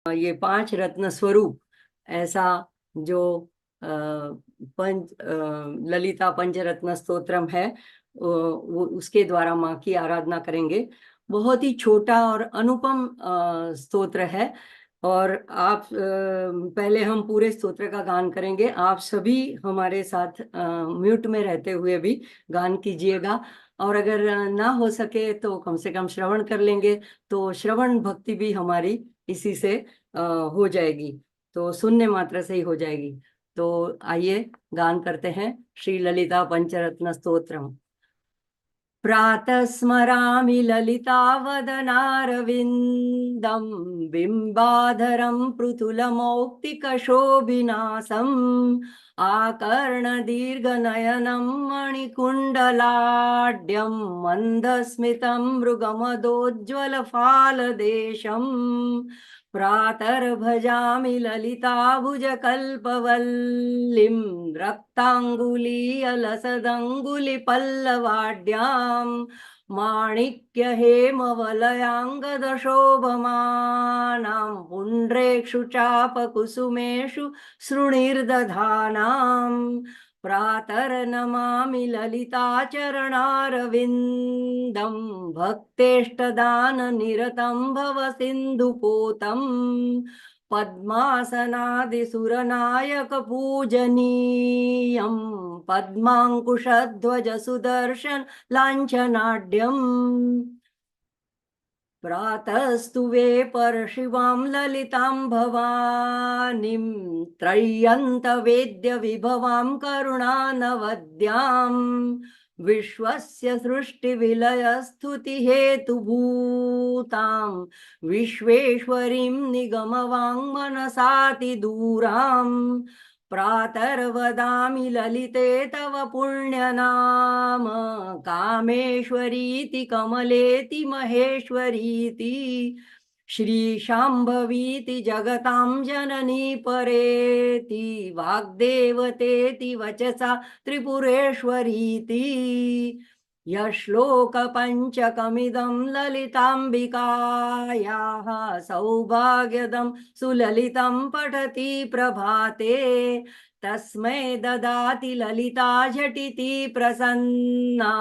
ये पांच रत्न स्वरूप ऐसा जो ललिता पंचरत्न स्तोत्रम है, वो उसके द्वारा माँ की आराधना करेंगे। बहुत ही छोटा और अनुपम स्तोत्र है। और आप पहले हम पूरे स्तोत्र का गान करेंगे। आप सभी हमारे साथ म्यूट में रहते हुए भी गान कीजिएगा, और अगर ना हो सके तो कम से कम श्रवण कर लेंगे, तो श्रवण भक्ति भी हमारी इसी से हो जाएगी, तो सुनने मात्र से ही हो जाएगी। तो आइए गान करते हैं श्री ललिता पंचरत्न स्तोत्रम। प्रातः स्मरामि ललितावदनारविन्दं बिम्बाधरं पृथुलमौक्तिकशोभिनासम् आकर्णदीर्घनयनं मणिकुण्डलाढ्यं मन्दस्मितं मृगमदोज्ज्वलफालदेशम् प्रातर्भजामि ललिताभुजकल्पवल्लीं रक्ताङ्गुलीयलसदङ्गुलिपल्लवाढ्यां माणिक्यहेमवलयाङ्गदशोभमानां पुण्ड्रेषु चापकुसुमेषु सृणिर्दधानाम् प्रातर्नमामि ललिताचरणारविन्दं भक्तेष्टदाननिरतं भवसिन्धुपोतम् पद्मासनादिसुरनायकपूजनीयं पद्माङ्कुशध्वजसुदर्शन लाञ्छनाढ्यम् प्रातस्तु वे परशिवां ललितां भवानीं त्रय्यन्तवेद्यविभवां करुणानवद्यां विश्वस्य सृष्टिविलयस्तुतिहेतुभूतां विश्वेश्वरीं निगमवाङ्मनसातिदूराम् प्रातर्वदामि ललिते तव पुण्यनाम कामेश्वरीति कमलेति महेश्वरीति श्रीशाम्भवीति जगतां जननी परेति वाग्देवतेति वचसा त्रिपुरेश्वरीति यश्लोकपञ्चकमिदं ललिताम्बिकायाः सौभाग्यदं सुललितं पठति प्रभाते तस्मै ददाति ललिता झटिति प्रसन्ना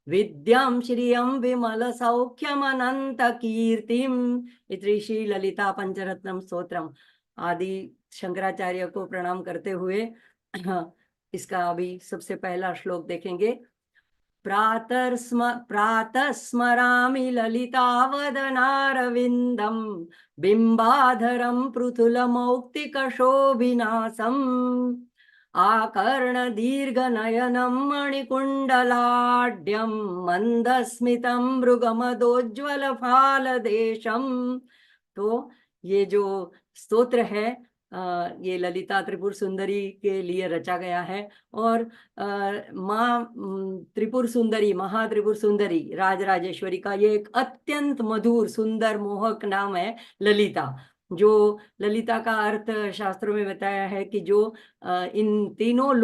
विद्यां श्रियं विमलसौख्यमनन्तकीर्तिम्। इति श्री ललिता पंचरत्नम स्तोत्रम। आदि शंकराचार्य को प्रणाम करते हुए इसका अभी सबसे पहला श्लोक देखेंगे। प्रातः स्मरामि ललितावदनारविन्दं बिम्बाधरं पृथुलमौक्तिकशोभिनासम् आकर्णदीर्घनयनं मणिकुण्डलाढ्यं मन्दस्मितं मृगमदोज्ज्वलफालदेशम्। तो ये जो स्तोत्र है ये ललिता त्रिपुर सुंदरी के लिए रचा गया है। और माँ त्रिपुर सुंदरी, महात्रिपुर सुंदरी राजराजेश्वरी का ये एक अत्यंत मधुर सुंदर मोहक नाम है ललिता। जो ललिता का अर्थ शास्त्रों में बताया है कि जो इन तीनों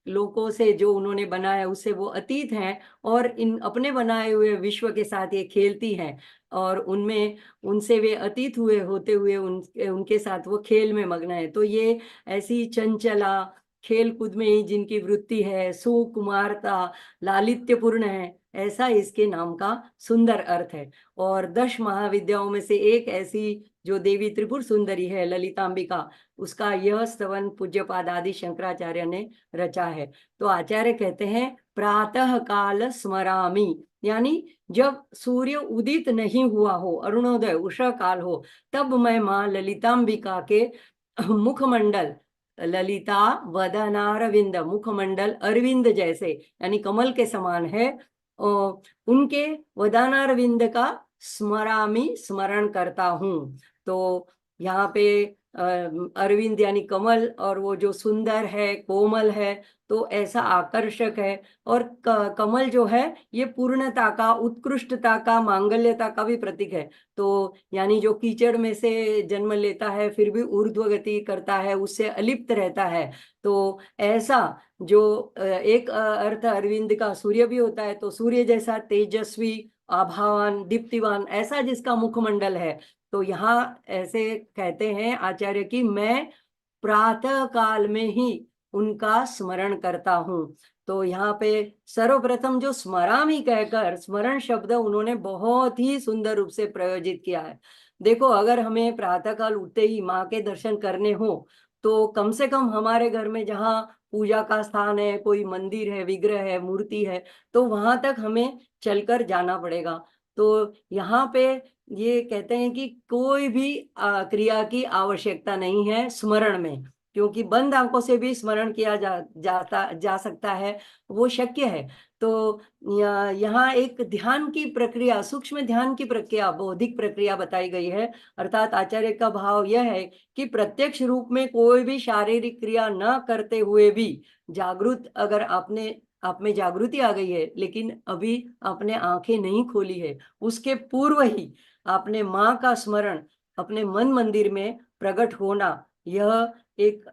लोकों से जो उन्होंने बनाया उससे वो अतीत हैं, और इन अपने बनाए हुए विश्व के साथ ये खेलती हैं, और उनमें उनसे वे अतीत हुए होते हुए उनके साथ वो खेल में मग्न है। तो ये ऐसी चंचला खेल कूद में ही जिनकी वृत्ति है, सुकुमारता, लालित्यपूर्ण है, ऐसा इसके नाम का सुंदर अर्थ है। और 10 महाविद्याओं में से एक ऐसी जो देवी त्रिपुर सुंदरी है ललितांबिका, उसका यह स्तवन पूज्यपाद आदि शंकराचार्य ने रचा है। तो आचार्य कहते हैं प्रातः काल स्मरामि, यानी जब सूर्य उदित नहीं हुआ हो, अरुणोदय उषा काल हो, तब मैं माँ ललितांबिका के मुखमंडल, ललिता वदनारविंद, मुखमंडल अरविंद जैसे यानी कमल के समान है, उनके वदनारविंद का स्मरामि, स्मरण करता हूँ। तो यहाँ पे अरविंद यानी कमल, और वो जो सुंदर है, कोमल है, तो ऐसा आकर्षक है। और कमल जो है ये पूर्णता का, उत्कृष्टता का, मांगल्यता का भी प्रतीक है। तो यानी जो कीचड़ में से जन्म लेता है फिर भी ऊर्ध्वगति करता है, उससे अलिप्त रहता है। तो ऐसा जो एक अर्थ अरविंद का सूर्य भी होता है, तो सूर्य जैसा तेजस्वी, आभावान, दीप्तिवान, ऐसा जिसका मुखमंडल है, तो यहाँ ऐसे कहते हैं आचार्य की, मैं प्रातः काल में ही उनका स्मरण करता हूँ। तो यहाँ पे सर्वप्रथम जो स्मरामि कहकर स्मरण शब्द उन्होंने बहुत ही सुंदर रूप से प्रयोजित किया है। देखो, अगर हमें प्रातःकाल उठते ही माँ के दर्शन करने हो, तो कम से कम हमारे घर में जहाँ पूजा का स्थान है, कोई मंदिर है, विग्रह है, मूर्ति है, तो वहां तक हमें चलकर जाना पड़ेगा। तो यहाँ पे ये कहते हैं कि कोई भी क्रिया की आवश्यकता नहीं है स्मरण में, क्योंकि बंद आंखों से भी स्मरण किया जा सकता है, वो शक्य है। तो यहाँ एक ध्यान की प्रक्रिया, सूक्ष्म ध्यान की प्रक्रिया, बौद्धिक प्रक्रिया बताई गई है। अर्थात आचार्य का भाव यह है कि प्रत्यक्ष रूप में कोई भी शारीरिक क्रिया न करते हुए भी जागृत, अगर आपने आप में जागृति आ गई है लेकिन अभी आपने आंखें नहीं खोली है, उसके पूर्व ही आपने माँ का स्मरण अपने मन मंदिर में प्रकट होना, यह एक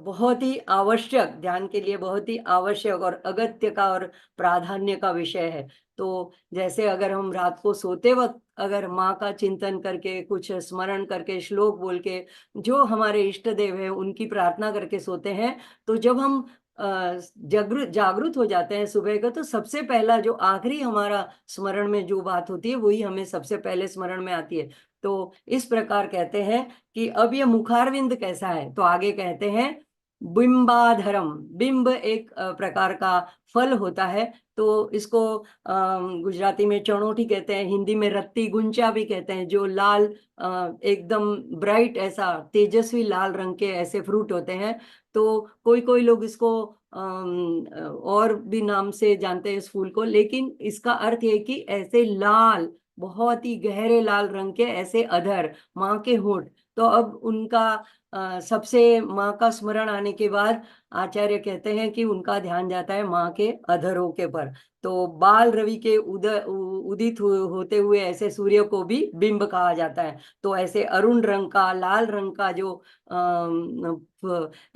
बहुत ही आवश्यक, ध्यान के लिए बहुत ही आवश्यक और अगत्य का और प्राधान्य का विषय है। तो जैसे अगर हम रात को सोते वक्त अगर माँ का चिंतन करके, कुछ स्मरण करके, श्लोक बोल के, जो हमारे इष्ट देव है उनकी प्रार्थना करके सोते हैं, तो जब हम जागृत जागृत हो जाते हैं सुबह को, तो सबसे पहला जो आखिरी हमारा स्मरण में जो बात होती है वही हमें सबसे पहले स्मरण में आती है। तो इस प्रकार कहते हैं कि अब ये मुखारविंद कैसा है, तो आगे कहते हैं बिंबाधरम। बिंब एक प्रकार का फल होता है, तो इसको गुजराती में चणोठी कहते हैं, हिंदी में रत्ती गुंचा भी कहते हैं, जो लाल एकदम ब्राइट, ऐसा तेजस्वी लाल रंग के ऐसे फ्रूट होते हैं। तो कोई कोई लोग इसको और भी नाम से जानते हैं इस फूल को, लेकिन इसका अर्थ है कि ऐसे लाल, बहुत ही गहरे लाल रंग के ऐसे अधर, माँ के होंठ। तो अब उनका सबसे माँ का स्मरण आने के बाद आचार्य कहते हैं कि उनका ध्यान जाता है माँ के अधरों के पर। तो बाल रवि के उदित होते हुए ऐसे सूर्य को भी बिंब कहा जाता है। तो ऐसे अरुण रंग का, लाल रंग का जो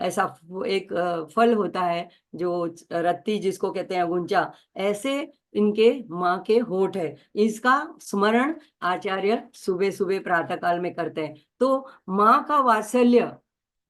ऐसा एक फल होता है, जो रत्ती जिसको कहते हैं, गुंजा, ऐसे इनके माँ के होठ है। इसका स्मरण आचार्य सुबह सुबह प्रातः काल में करते हैं। तो माँ का वात्सल्य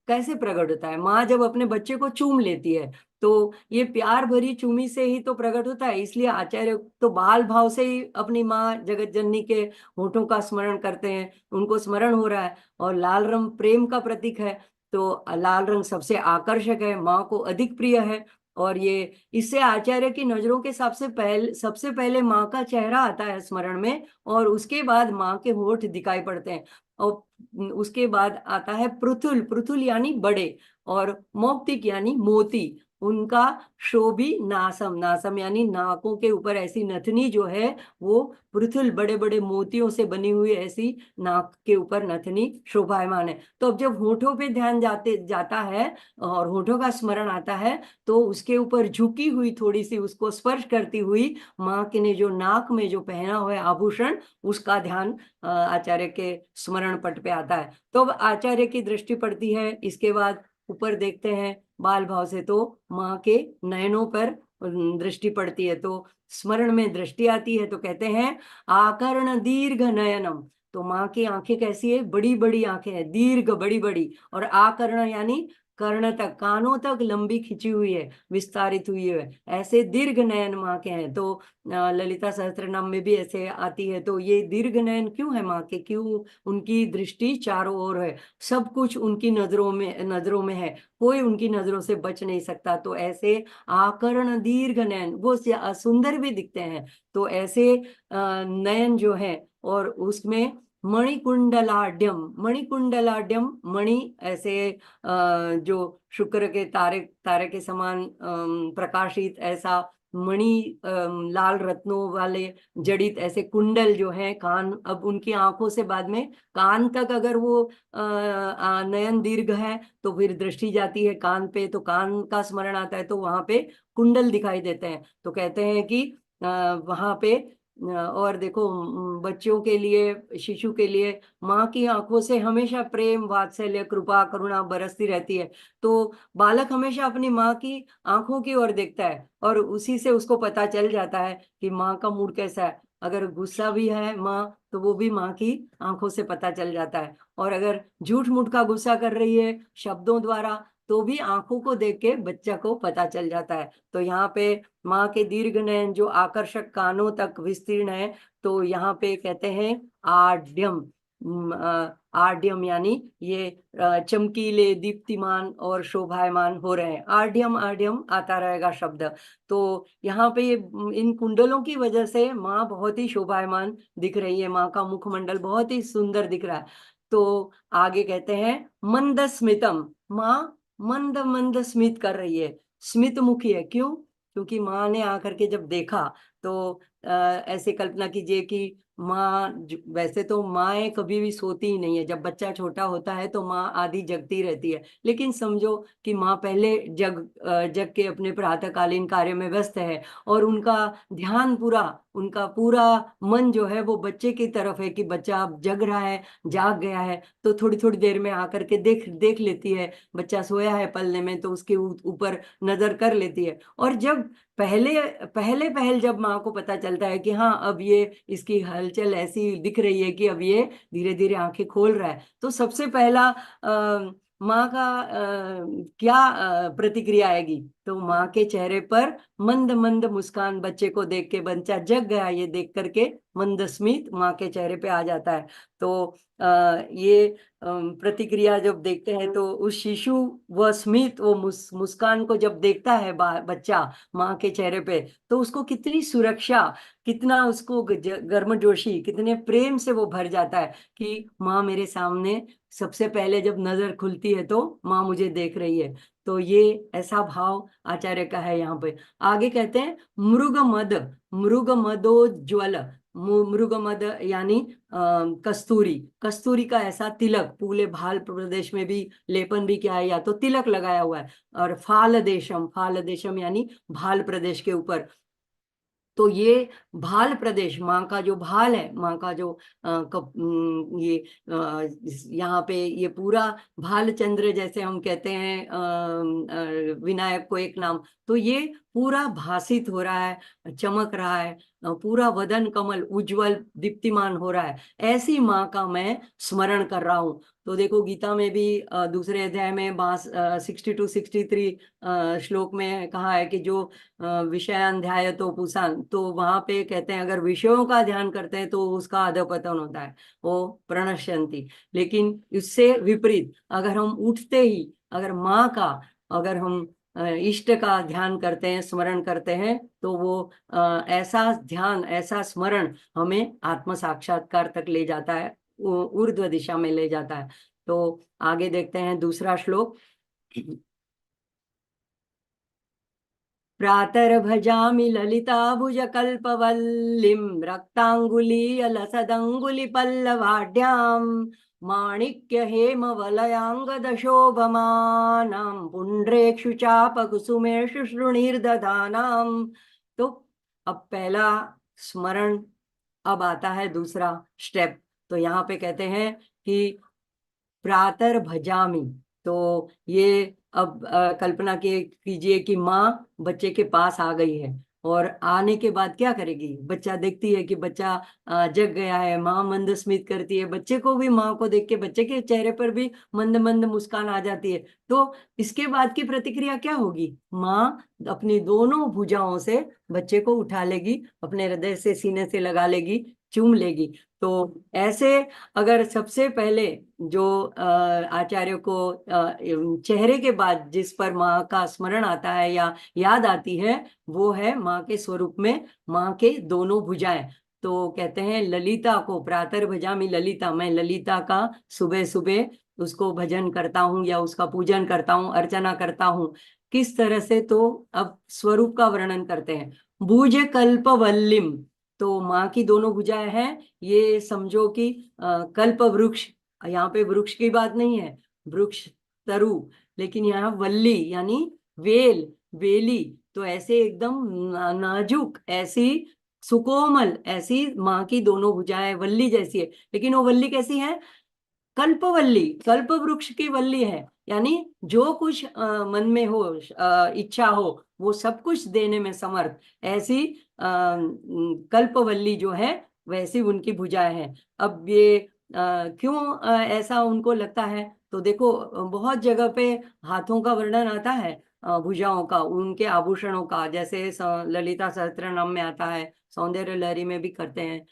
कैसे प्रकट होता है? माँ जब अपने बच्चे को चूम लेती है, तो ये प्यार भरी चूमी से ही तो प्रकट होता है। इसलिए आचार्य तो बाल भाव से ही अपनी माँ जगत जननी के होठों का स्मरण करते हैं, उनको स्मरण हो रहा है। और लाल रंग प्रेम का प्रतीक है, तो लाल रंग सबसे आकर्षक है, माँ को अधिक प्रिय है। और ये इससे आचार्य की नजरों के सबसे पहले माँ का चेहरा आता है स्मरण में, और उसके बाद माँ के होठ दिखाई पड़ते हैं। और उसके बाद आता है पृथुल। पृथुल यानी बड़े, और मौक्तिक यानी मोती। उनका शोभी नासम, नासम यानी नाकों के ऊपर ऐसी नथनी जो है वो पृथुल, बड़े बड़े मोतियों से बनी हुई ऐसी नाक के ऊपर नथनी शोभायमान है। तो अब जब होठों पे ध्यान जाता है और होठों का स्मरण आता है, तो उसके ऊपर झुकी हुई थोड़ी सी, उसको स्पर्श करती हुई माँ के ने जो नाक में जो पहना हुआ है आभूषण, उसका ध्यान आचार्य के स्मरण पट पे आता है। तो अब आचार्य की दृष्टि पड़ती है, इसके बाद ऊपर देखते हैं बाल भाव से, तो माँ के नयनों पर दृष्टि पड़ती है, तो स्मरण में दृष्टि आती है। तो कहते हैं आकर्ण दीर्घ नयनम। तो माँ की आंखें कैसी है? बड़ी बड़ी आंखें हैं, दीर्घ, बड़ी बड़ी, और आकर्ण यानी कर्ण तक, कानों तक लंबी खिंची हुई है, विस्तारित हुई है, ऐसे दीर्घ नयन माँ के हैं। तो ललिता सहस्त्रनाम में भी ऐसे आती है। तो ये दीर्घ नयन क्यों है माँ के? क्यों? उनकी दृष्टि चारों ओर है, सब कुछ उनकी नजरों में है, कोई उनकी नजरों से बच नहीं सकता। तो ऐसे आकर्ण दीर्घ नयन, वो सुंदर भी दिखते हैं। तो ऐसे नयन जो है, और उसमें मणिकुंडलाड्यम, मणिकुंडलाड्यम, मणि ऐसे जो शुक्र के तारे तारे के समान प्रकाशित ऐसा मणि, लाल रत्नों वाले जड़ित ऐसे कुंडल जो हैं, कान, अब उनकी आंखों से बाद में कान तक अगर वो नयन दीर्घ है तो फिर दृष्टि जाती है कान पे, तो कान का स्मरण आता है, तो वहां पे कुंडल दिखाई देते हैं। तो कहते हैं कि वहां पे और देखो, बच्चों के लिए, शिशु के लिए माँ की आंखों से हमेशा प्रेम, वात्सल्य, कृपा, करुणा बरसती रहती है। तो बालक हमेशा अपनी माँ की आंखों की ओर देखता है, और उसी से उसको पता चल जाता है कि माँ का मूड कैसा है। अगर गुस्सा भी है माँ तो वो भी माँ की आंखों से पता चल जाता है। और अगर झूठ मूठ का गुस्सा कर रही है शब्दों द्वारा, तो भी आंखों को देख के बच्चा को पता चल जाता है। तो यहाँ पे माँ के दीर्घ नयन जो आकर्षक कानों तक विस्तीर्ण है, तो यहाँ पे कहते हैं आड्यम। आड्यम यानी ये चमकीले, दीप्तिमान और शोभायमान हो रहे हैं। आड्यम आड्यम आता रहेगा शब्द। तो यहाँ पे ये इन कुंडलों की वजह से माँ बहुत ही शोभायमान दिख रही है, माँ का मुखमंडल बहुत ही सुंदर दिख रहा है। तो आगे कहते हैं मंद स्मितम, माँ मंद मंद स्मित कर रही है, स्मित मुखी है। क्यों? क्योंकि माँ ने आकर के जब देखा, तो ऐसे कल्पना कीजिए कि माँ वैसे तो माँ कभी भी सोती ही नहीं है। जब बच्चा छोटा होता है तो माँ आधी जगती रहती है, लेकिन समझो कि माँ पहले जग के अपने प्रातःकालीन कार्य में व्यस्त है, और उनका ध्यान पूरा, उनका पूरा मन जो है वो बच्चे की तरफ है कि बच्चा अब जग रहा है, जाग गया है। तो थोड़ी थोड़ी देर में आकर के देख देख लेती है, बच्चा सोया है पलने में, तो उसके ऊपर नजर कर लेती है। और जब पहले पहले पहल जब माँ को पता चलता है कि हाँ अब ये इसकी हलचल ऐसी दिख रही है कि अब ये धीरे धीरे आंखें खोल रहा है, तो सबसे पहला माँ का क्या प्रतिक्रिया आएगी? तो माँ के चेहरे पर मंद मंद मुस्कान, बच्चे को देख के बच्चा जग गया ये देख करके मंद स्मित माँ के चेहरे पे आ जाता है। तो ये प्रतिक्रिया जब देखते हैं, तो उस शिशु व स्मित वो मुस्कान को जब देखता है बच्चा माँ के चेहरे पे, तो उसको कितनी सुरक्षा, कितना उसको गर्मजोशी, कितने प्रेम से वो भर जाता है कि माँ मेरे सामने सबसे पहले जब नजर खुलती है तो माँ मुझे देख रही है। तो ये ऐसा भाव आचार्य का है यहाँ पे। आगे कहते हैं मृग मद, मृग मदोज्वल, मृग मद यानी कस्तूरी, कस्तूरी का ऐसा तिलक, पूरे भाल प्रदेश में भी लेपन भी किया है या तो तिलक लगाया हुआ है। और फाल देशम, फाल देशम यानी भाल प्रदेश के ऊपर। तो ये भाल प्रदेश, माँ का जो भाल है, माँ का जो ये यहाँ पे ये पूरा भाल चंद्र जैसे हम कहते हैं विनायक को एक नाम, तो ये पूरा भासित हो रहा है, चमक रहा है, पूरा वदन कमल उज्जवल दीप्तिमान हो रहा है। ऐसी माँ का मैं स्मरण कर रहा हूँ। तो देखो गीता में भी दूसरे अध्याय में 62-63 श्लोक में कहा है कि जो विषयान ध्याय तो पुसान, तो वहां पे कहते हैं अगर विषयों का ध्यान करते हैं तो उसका अधपतन होता है, वो प्रणश्यंती। लेकिन इससे विपरीत अगर हम उठते ही अगर माँ का, अगर हम इष्ट का ध्यान करते हैं, स्मरण करते हैं, तो वो ऐसा ध्यान, ऐसा स्मरण हमें आत्म साक्षात्कार तक ले जाता है, ऊर्ध्व दिशा में ले जाता है। तो आगे देखते हैं दूसरा श्लोक। प्रातर्भजामि ललिताभुजकल्पवल्लीं रक्ताङ्गुलीयलसदङ्गुलिपल्लवाढ्यां माणिक्यहेमवलयाङ्गदशोभमानां पुण्ड्रेक्षुचापकुसुमेषु श्रुणिर्दधानाम्। तो अब पहला स्मरण, अब आता है दूसरा स्टेप। तो यहाँ पे कहते हैं कि प्रातर भजामी, तो ये अब कल्पना कीजिए कि माँ बच्चे के पास आ गई है, और आने के बाद क्या करेगी? बच्चा देखती है कि बच्चा जग गया है, माँ मंद स्मित करती है, बच्चे को भी, माँ को देख के बच्चे के चेहरे पर भी मंद मंद मुस्कान आ जाती है। तो इसके बाद की प्रतिक्रिया क्या होगी? माँ अपनी दोनों भुजाओं से बच्चे को उठा लेगी, अपने हृदय से सीने से लगा लेगी, चूम लेगी। तो ऐसे अगर सबसे पहले जो आचार्य को चेहरे के बाद जिस पर माँ का स्मरण आता है या याद आती है, वो है माँ के स्वरूप में माँ के दोनों भुजाएं। तो कहते हैं ललिता को, प्रातः भजामि ललिता, मैं ललिता का सुबह सुबह उसको भजन करता हूँ या उसका पूजन करता हूँ, अर्चना करता हूँ। किस तरह से? तो अब स्वरूप का वर्णन करते हैं। भुज कल्पवल्लिम, तो माँ की दोनों भुजाएं हैं, ये समझो कि कल्प वृक्ष, यहाँ पे वृक्ष की बात नहीं है, वृक्ष तरु, लेकिन यहाँ वल्ली यानी वेल, वेली। तो ऐसे एकदम नाजुक, ऐसी सुकोमल, ऐसी माँ की दोनों भुजाएं वल्ली जैसी है। लेकिन वो वल्ली कैसी है? कल्पवल्ली, कल्प वृक्ष की वल्ली है। यानी जो कुछ मन में हो, इच्छा हो, वो सब कुछ देने में समर्थ, ऐसी कल्पवल्ली जो है वैसी उनकी भुजाएं हैं। अब ये क्यों ऐसा उनको लगता है, तो देखो बहुत जगह पे हाथों का वर्णन आता है, भुजाओं का, उनके आभूषणों का, जैसे ललिता सहस्त्रनाम में आता है, सौंदर्य लहरी में भी करते हैं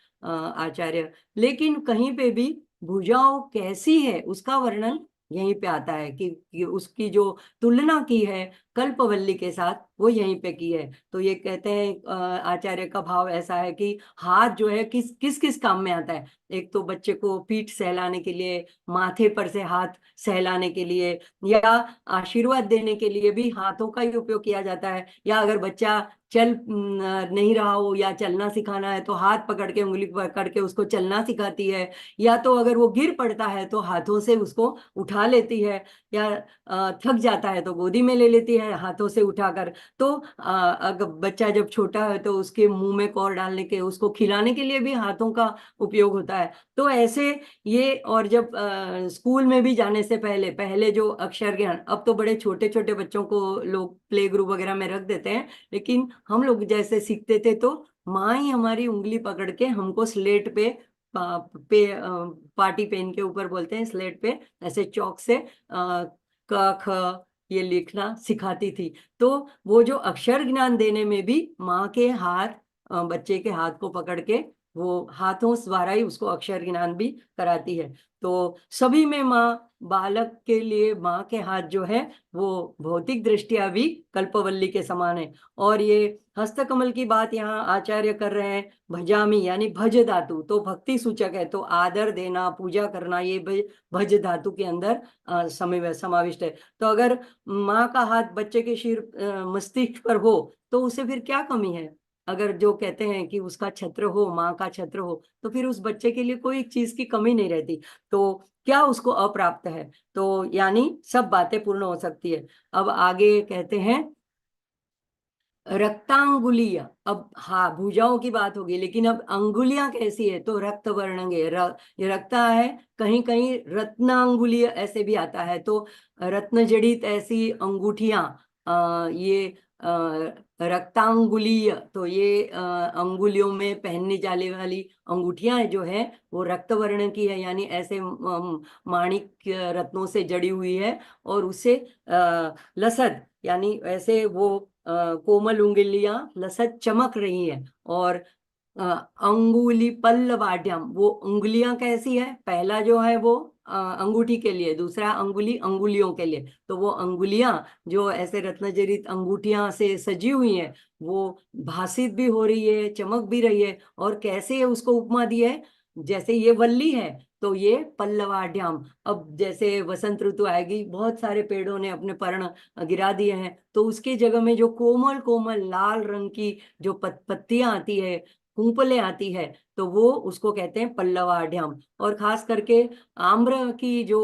आचार्य। लेकिन कहीं पे भी भुजाओं कैसी है उसका वर्णन यहीं पे आता है कि उसकी जो तुलना की है कल्पवल्ली के साथ वो यहीं पे की है। तो ये कहते हैं आचार्य का भाव ऐसा है कि हाथ जो है किस किस किस काम में आता है। एक तो बच्चे को पीठ सहलाने के लिए, माथे पर से हाथ सहलाने के लिए, या आशीर्वाद देने के लिए भी हाथों का ही उपयोग किया जाता है। या अगर बच्चा चल नहीं रहा हो या चलना सिखाना है तो हाथ पकड़ के, उंगली पकड़ के उसको चलना सिखाती है। या तो अगर वो गिर पड़ता है तो हाथों से उसको उठा लेती है। या थक जाता है तो गोदी में ले लेती है हाथों से उठाकर। तो अगर बच्चा जब छोटा है तो उसके मुंह में कौर डालने के, उसको खिलाने के लिए भी हाथों का उपयोग होता है। तो ऐसे ये, और जब स्कूल में भी जाने से पहले पहले जो अक्षर ज्ञान, अब तो बड़े छोटे छोटे बच्चों को लोग प्ले ग्रुप वगैरह में रख देते हैं, लेकिन हम लोग जैसे सीखते थे तो माँ ही हमारी उंगली पकड़ के हमको स्लेट पे पार्टी पेन के ऊपर बोलते हैं, स्लेट पे ऐसे चौक से क ख ये लिखना सिखाती थी। तो वो जो अक्षर ज्ञान देने में भी माँ के हाथ, बच्चे के हाथ को पकड़ के वो हाथों द्वारा ही उसको अक्षर ज्ञान भी कराती है। तो सभी में माँ, बालक के लिए माँ के हाथ जो है वो भौतिक दृष्टिया भी कल्पवल्ली के समान है। और ये हस्तकमल की बात यहाँ आचार्य कर रहे हैं, भजामी यानी भज धातु, तो भक्ति सूचक है, तो आदर देना, पूजा करना, ये भज धातु के अंदर समाविष्ट है। तो अगर माँ का हाथ बच्चे के सिर मस्तिष्क पर हो तो उसे फिर क्या कमी है। अगर जो कहते हैं कि उसका छत्र हो, माँ का छत्र हो, तो फिर उस बच्चे के लिए कोई चीज की कमी नहीं रहती। तो क्या उसको अप्राप्त है, तो यानी सब बातें पूर्ण हो सकती है। अब आगे कहते हैं रक्तांगुलीय। अब हाँ, भुजाओं की बात होगी, लेकिन अब अंगुलियां कैसी है, तो रक्त वर्णंगे ये रक्ता है, कहीं कहीं रत्नांगुलीय ऐसे भी आता है। तो रत्न जड़ित ऐसी अंगूठियां, ये रक्तांगुलीय, तो ये अंगुलियों में पहनने जाने वाली अंगूठियां जो है वो रक्त वर्ण की है, यानी ऐसे माणिक रत्नों से जड़ी हुई है। और उसे लसद यानी ऐसे वो कोमल उंगलियां लसत चमक रही हैं। और अंगुली पल्लवाढ्यम, वो उंगलियां कैसी है, पहला जो है वो अंगूठी के लिए, दूसरा अंगुली अंगुलियों के लिए। तो वो अंगुलियां जो ऐसे रत्नजड़ित अंगूठियां से सजी हुई हैं वो भासित भी हो रही है, चमक भी रही है। और कैसे उसको उपमा दी है, जैसे ये वल्ली है तो ये पल्लवाढ्यम। अब जैसे वसंत ऋतु आएगी, बहुत सारे पेड़ों ने अपने पर्ण गिरा दिए हैं, तो उसके जगह में जो कोमल कोमल लाल रंग की जो पत्तियां आती है, कुंपलें आती है, तो वो उसको कहते हैं पल्लवाढ्यम। और खास करके आम्र की जो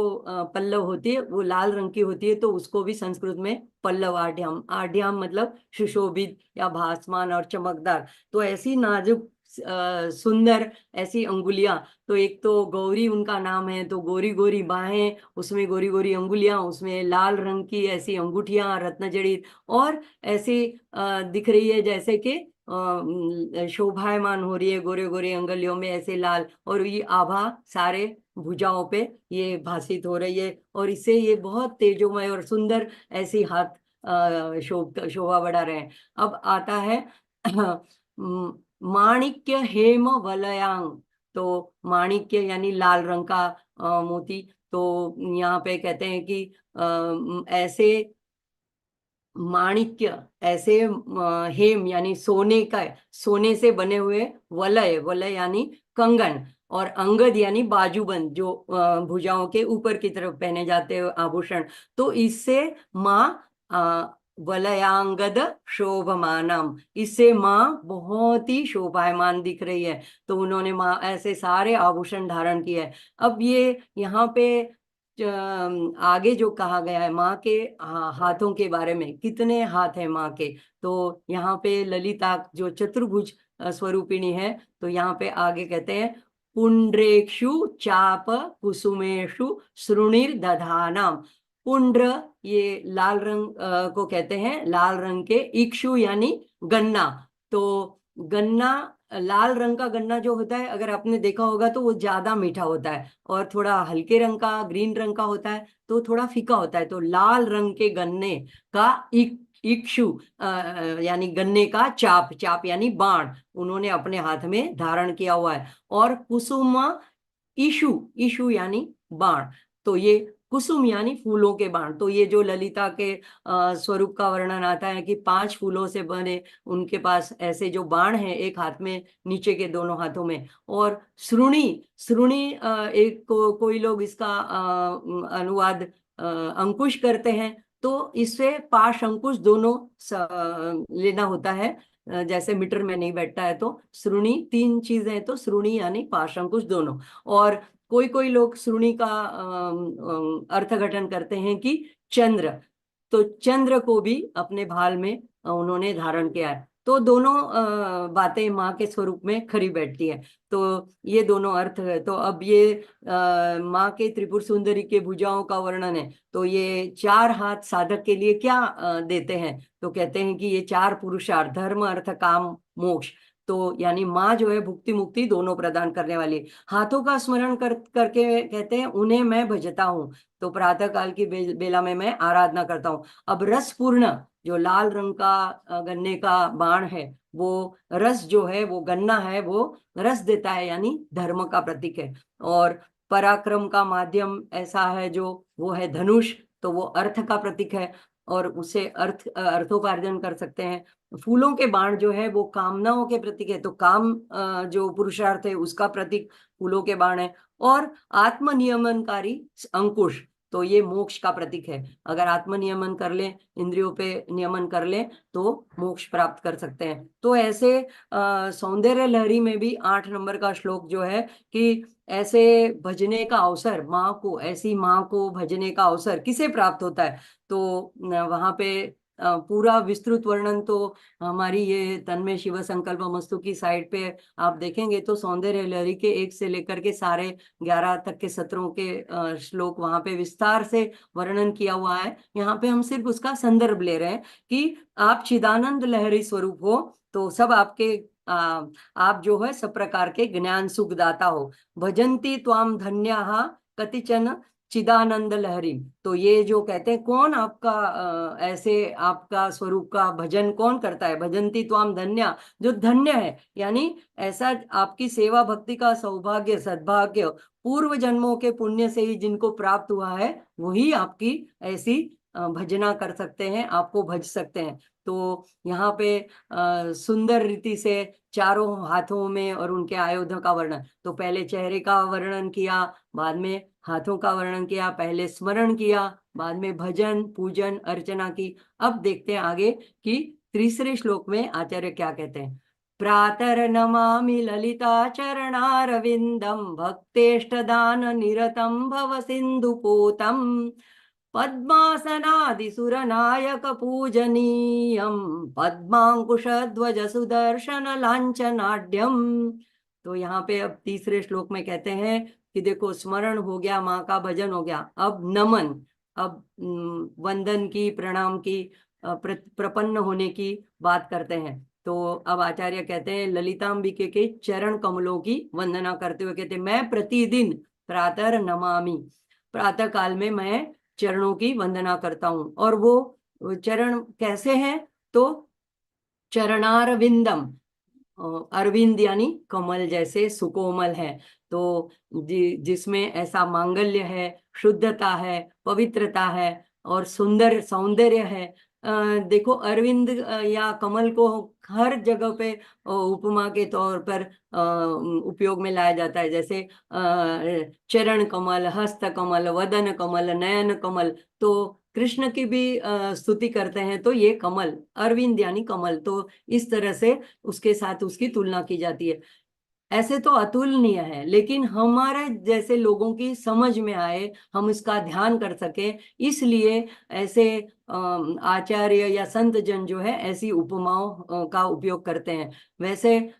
पल्लव होती है वो लाल रंग की होती है, तो उसको भी संस्कृत में पल्लवाढ्यम, आढ्यम मतलब सुशोभित या भासमान और चमकदार। तो ऐसी नाजुक सुंदर ऐसी अंगुलियां, तो एक तो गौरी उनका नाम है, तो गोरी गोरी बाहें, उसमें गोरी गोरी अंगुलियां, उसमें लाल रंग की ऐसी अंगूठियां रत्न जड़ित, और ऐसी दिख रही है जैसे कि शोभायमान हो रही है, गोरे गोरे अंगुलियों में ऐसे लाल, और ये आभा सारे भुजाओं पे ये भासित हो रही है। और इससे ये बहुत तेजोमय और सुंदर ऐसी हाथ शोभा बढ़ा रहे हैं। अब आता है माणिक्य हेम वलयांग। तो माणिक्य यानी लाल रंग का मोती। तो यहाँ पे कहते हैं कि ऐसे माणिक्य, ऐसे हेम यानी सोने का, सोने से बने हुए वलय, वलय यानी कंगन, और अंगद यानी बाजूबंद, जो भुजाओं के ऊपर की तरफ पहने जाते हैं आभूषण। तो इससे माँ वलयांगद शोभमानम, इससे माँ बहुत ही शोभायमान दिख रही है। तो उन्होंने माँ ऐसे सारे आभूषण धारण किए हैं। अब ये यहाँ पे आगे जो कहा गया है माँ के हाथों के बारे में, कितने हाथ हैं माँ के, तो यहाँ पे ललिता जो चतुर्भुज स्वरूपिणी है, तो यहाँ पे आगे कहते हैं पुंड्रेक्षु चाप कुसुमेषु श्रुणिर दधानाम। पुंड्र, ये लाल रंग को कहते हैं, लाल रंग के। इक्षु यानी गन्ना। तो गन्ना, लाल रंग का गन्ना जो होता है, अगर आपने देखा होगा तो वो ज्यादा मीठा होता है, और थोड़ा हल्के रंग का, ग्रीन रंग का होता है तो थोड़ा फीका होता है। तो लाल रंग के गन्ने का इक्षु यानी गन्ने का चाप, चाप यानी बाण, उन्होंने अपने हाथ में धारण किया हुआ है। और कुसुम ईशु, ईशु यानी बाण। तो ये कुसुम यानी फूलों के बाण। तो ये जो ललिता के स्वरूप का वर्णन आता है कि 5 फूलों से बने उनके पास ऐसे जो बाण हैं, एक हाथ में, नीचे के दोनों हाथों में। और श्रुणी, श्रुणी एक कोई लोग इसका अनुवाद अंकुश करते हैं। तो इससे पाश अंकुश दोनों लेना होता है। जैसे मीटर में नहीं बैठता है, तो श्रुणी 3 चीजें हैं, तो श्रुणी यानी पाश अंकुश दोनों। और कोई कोई लोग श्रुणी का अर्थघटन करते हैं कि चंद्र। तो चंद्र को भी अपने भाल में उन्होंने धारण किया है। तो दोनों बातें माँ के स्वरूप में खरी बैठती है। तो ये दोनों अर्थ है। तो अब ये माँ के त्रिपुर सुंदरी के भुजाओं का वर्णन है। तो ये 4 हाथ साधक के लिए क्या देते हैं? तो कहते हैं कि ये 4 पुरुषार्थ, धर्म अर्थ काम मोक्ष। तो यानी माँ जो है भुक्ति मुक्ति दोनों प्रदान करने वाली है। हाथों का स्मरण करके कहते हैं उन्हें मैं भजता हूँ। तो प्रातः काल की बेला में मैं आराधना करता हूँ। अब रस पूर्ण, जो लाल रंग का गन्ने का बाण है, वो रस जो है, वो गन्ना है, वो रस देता है, यानी धर्म का प्रतीक है। और पराक्रम का माध्यम ऐसा है जो, वो है धनुष। तो वो अर्थ का प्रतीक है, और उसे अर्थोपार्जन कर सकते हैं। फूलों के बाण जो है वो कामनाओं के प्रतीक है। तो काम जो पुरुषार्थ है उसका प्रतीक फूलों के बाण है। और आत्मनियमनकारी अंकुश, तो ये मोक्ष का प्रतीक है। अगर आत्मनियमन कर ले, इंद्रियों पे नियमन कर ले, तो मोक्ष प्राप्त कर सकते हैं। तो ऐसे सौंदर्य लहरी में भी 8 नंबर का श्लोक जो है कि ऐसे भजने का अवसर, माँ को, ऐसी माँ को भजने का अवसर किसे प्राप्त होता है? तो वहां पे पूरा विस्तृत वर्णन तो हमारी ये तन्मय शिव संकल्प मस्तु की साइड पे आप देखेंगे, तो सौंदर्य लहरी के 1 से लेकर के सारे 11 तक के सत्रों के श्लोक वहां पे विस्तार से वर्णन किया हुआ है। यहाँ पे हम सिर्फ उसका संदर्भ ले रहे हैं कि आप चिदानंद लहरी स्वरूप हो, तो सब आपके आप जो है सब प्रकार के ज्ञान सुखदाता हो। भजंती त्वाम धन्याहा कतिचन चिदानंद लहरी। तो ये जो कहते हैं, कौन आपका ऐसे आपका स्वरूप का भजन कौन करता है? भजंती त्वाम धन्या, जो धन्य है, यानी ऐसा आपकी सेवा भक्ति का सौभाग्य, सद्भाग्य पूर्व जन्मों के पुण्य से ही जिनको प्राप्त हुआ है, वही आपकी ऐसी भजना कर सकते हैं, आपको भज सकते हैं। तो यहाँ पे सुंदर रीति से चारों हाथों में और उनके आयुधों का वर्णन, तो पहले चेहरे का वर्णन किया, बाद में हाथों का वर्णन किया, पहले स्मरण किया, बाद में भजन पूजन अर्चना की। अब देखते हैं आगे कि तीसरे श्लोक में आचार्य क्या कहते हैं। प्रातर्नमामि ललिता चरणारविंदम भक्तेष्टदान निरतं भव सिंधुपूतम पद्मासनादिसुरनायक पूजनीयम पद्मांकुशध्वज सुदर्शन लांछनाढ्यम। तो यहाँ पे अब तीसरे श्लोक में कहते हैं कि देखो, स्मरण हो गया, माँ का भजन हो गया, अब नमन, अब वंदन की, प्रणाम की, प्रपन्न होने की बात करते हैं। तो अब आचार्य कहते हैं ललितांबिके के चरण कमलों की वंदना करते हुए कहते हैं, मैं प्रतिदिन प्रातः नमामि, प्रातः काल में मैं चरणों की वंदना करता हूं। और वो चरण कैसे हैं? तो चरणारविंदम, अरविंद यानी कमल जैसे सुकोमल है। तो जिसमें ऐसा मांगल्य है, शुद्धता है, पवित्रता है, और सुंदर सौंदर्य है। देखो, अरविंद या कमल को हर जगह पे उपमा के तौर पर उपयोग में लाया जाता है। जैसे चरण कमल, हस्त कमल, वदन कमल, नयन कमल। तो कृष्ण की भी स्तुति करते हैं तो ये कमल, अरविंद यानी कमल, तो इस तरह से उसके साथ उसकी तुलना की जाती है। ऐसे तो अतुलनीय है, लेकिन हमारे जैसे लोगों की समझ में आए, हम इसका ध्यान कर सके, इसलिए ऐसे आचार्य या संत जन जो है ऐसी उपमाओं का उपयोग करते हैं। वैसे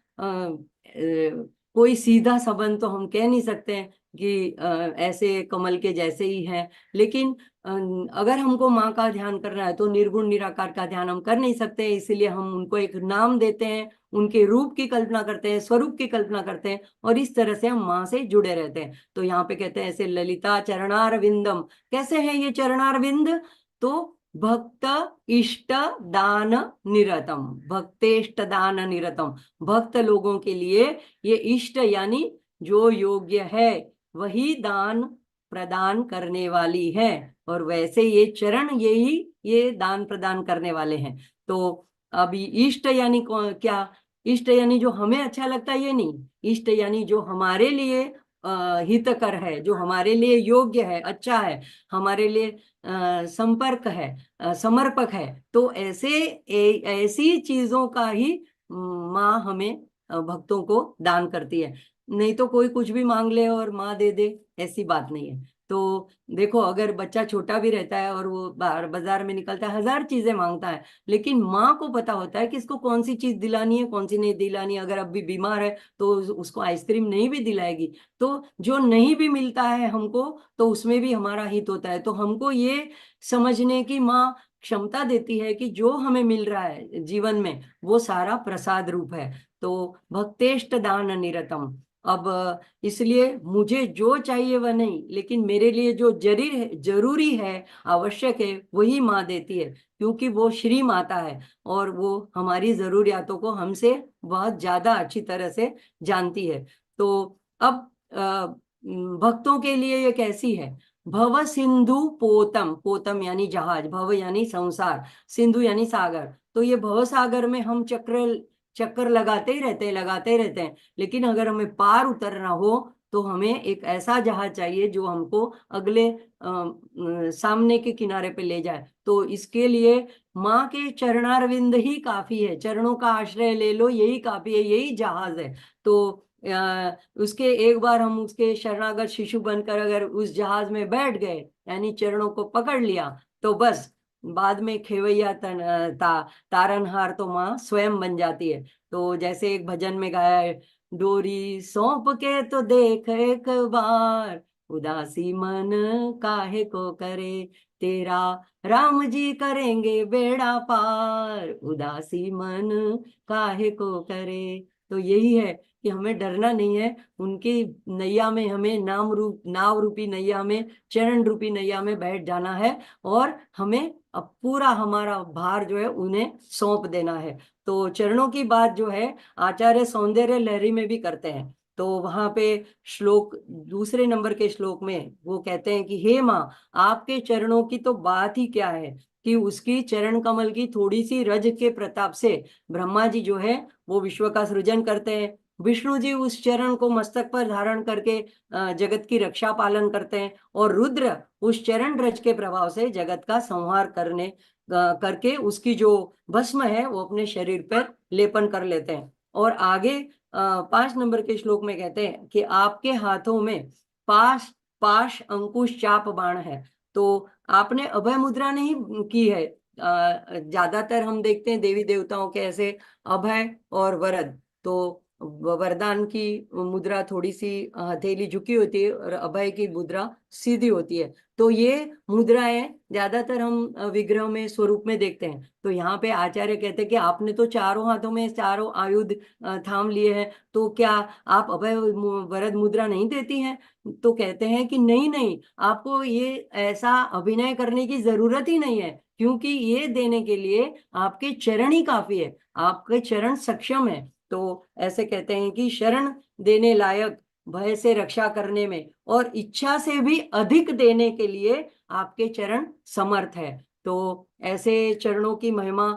कोई सीधा संबंध तो हम कह नहीं सकते कि ऐसे कमल के जैसे ही हैं, लेकिन अगर हमको माँ का ध्यान करना है तो निर्गुण निराकार का ध्यान हम कर नहीं सकते, इसीलिए हम उनको एक नाम देते हैं, उनके रूप की कल्पना करते हैं, स्वरूप की कल्पना करते हैं, और इस तरह से हम माँ से जुड़े रहते हैं। तो यहाँ पे कहते हैं ऐसे ललिता चरणार विंदम। कैसे है ये चरणार विंद? तो भक्त इष्ट दान निरतम, भक्तेष्ट दान निरतम, भक्त लोगों के लिए ये इष्ट यानी जो योग्य है वही दान प्रदान करने वाली है, और वैसे ये चरण यही ये दान प्रदान करने वाले हैं। तो अभी इष्ट यानी क्या? इष्ट यानी जो हमें अच्छा लगता है ये नहीं, इष्ट यानी जो हमारे लिए हितकर है, जो हमारे लिए योग्य है, अच्छा है, हमारे लिए संपर्क है, समर्पक है। तो ऐसी चीजों का ही माँ हमें भक्तों को दान करती है। नहीं तो कोई कुछ भी मांग ले और माँ दे दे, ऐसी बात नहीं है। तो देखो, अगर बच्चा छोटा भी रहता है और वो बाजार में निकलता है, हजार चीजें मांगता है, लेकिन माँ को पता होता है कि इसको कौन सी चीज दिलानी है, कौन सी नहीं दिलानी है। अगर अब भी बीमार है तो उसको आइसक्रीम नहीं भी दिलाएगी, तो जो नहीं भी मिलता है हमको, तो उसमें भी हमारा हित होता है। तो हमको ये समझने की माँ क्षमता देती है कि जो हमें मिल रहा है जीवन में वो सारा प्रसाद रूप है। तो भक्तेष्ट दान निरतम। अब इसलिए मुझे जो चाहिए वह नहीं, लेकिन मेरे लिए जो जरूरी है, आवश्यक है, वही माँ देती है, क्योंकि वो श्री माता है और वो हमारी जरूरियातों को हमसे बहुत ज्यादा अच्छी तरह से जानती है। तो अब भक्तों के लिए ये कैसी है? भव सिंधु पोतम, पोतम यानी जहाज, भव यानी संसार, सिंधु यानी सागर। तो ये भव सागर में हम चक्र चक्कर लगाते ही रहते हैं, लगाते ही रहते हैं, लेकिन अगर हमें पार उतरना हो तो हमें एक ऐसा जहाज चाहिए जो हमको अगले सामने के किनारे पे ले जाए। तो इसके लिए माँ के चरणारविंद ही काफी है, चरणों का आश्रय ले लो, यही काफी है, यही जहाज है। तो उसके एक बार हम उसके शरणागत शिशु बनकर अगर उस जहाज में बैठ गए, यानी चरणों को पकड़ लिया, तो बस बाद में खेवैया तारनहार तो माँ स्वयं बन जाती है। तो जैसे एक भजन में गाया है, डोरी सौंप के तो देख एक बार, उदासी मन काहे को करे, तेरा राम जी करेंगे बेड़ा पार, उदासी मन काहे को करे। तो यही है कि हमें डरना नहीं है, उनकी नैया में, हमें नाव रूपी नैया में, चरण रूपी नैया में बैठ जाना है, और हमें अब पूरा हमारा भार जो है उन्हें सौंप देना है। तो चरणों की बात जो है आचार्य सौंदर्य लहरी में भी करते हैं। तो वहां पे श्लोक, दूसरे नंबर के श्लोक में वो कहते हैं कि हे माँ, आपके चरणों की तो बात ही क्या है, कि उसकी चरण कमल की थोड़ी सी रज के प्रताप से ब्रह्मा जी जो है वो विश्व का सृजन करते हैं, विष्णु जी उस चरण को मस्तक पर धारण करके जगत की रक्षा पालन करते हैं, और रुद्र उस चरण रज के प्रभाव से जगत का संहार करके उसकी जो भस्म है वो अपने शरीर पर लेपन कर लेते हैं। और आगे 5 नंबर के श्लोक में कहते हैं कि आपके हाथों में पाश पाश अंकुश चाप बाण है। तो आपने अभय मुद्रा नहीं की है। ज्यादातर हम देखते हैं देवी देवताओं के ऐसे अभय और वरद, तो वरदान की मुद्रा थोड़ी सी हथेली झुकी होती है और अभय की मुद्रा सीधी होती है। तो ये मुद्राएं ज्यादातर हम विग्रह में, स्वरूप में देखते हैं। तो यहाँ पे आचार्य कहते हैं कि आपने तो चारों हाथों में चारों आयुध थाम लिए हैं, तो क्या आप अभय वरद मुद्रा नहीं देती हैं? तो कहते हैं कि नहीं नहीं, आपको ये ऐसा अभिनय करने की जरूरत ही नहीं है, क्योंकि ये देने के लिए आपके चरण ही काफी है, आपके चरण सक्षम है। तो ऐसे कहते हैं कि शरण देने लायक, भय से रक्षा करने में, और इच्छा से भी अधिक देने के लिए आपके चरण समर्थ है। तो ऐसे चरणों की महिमा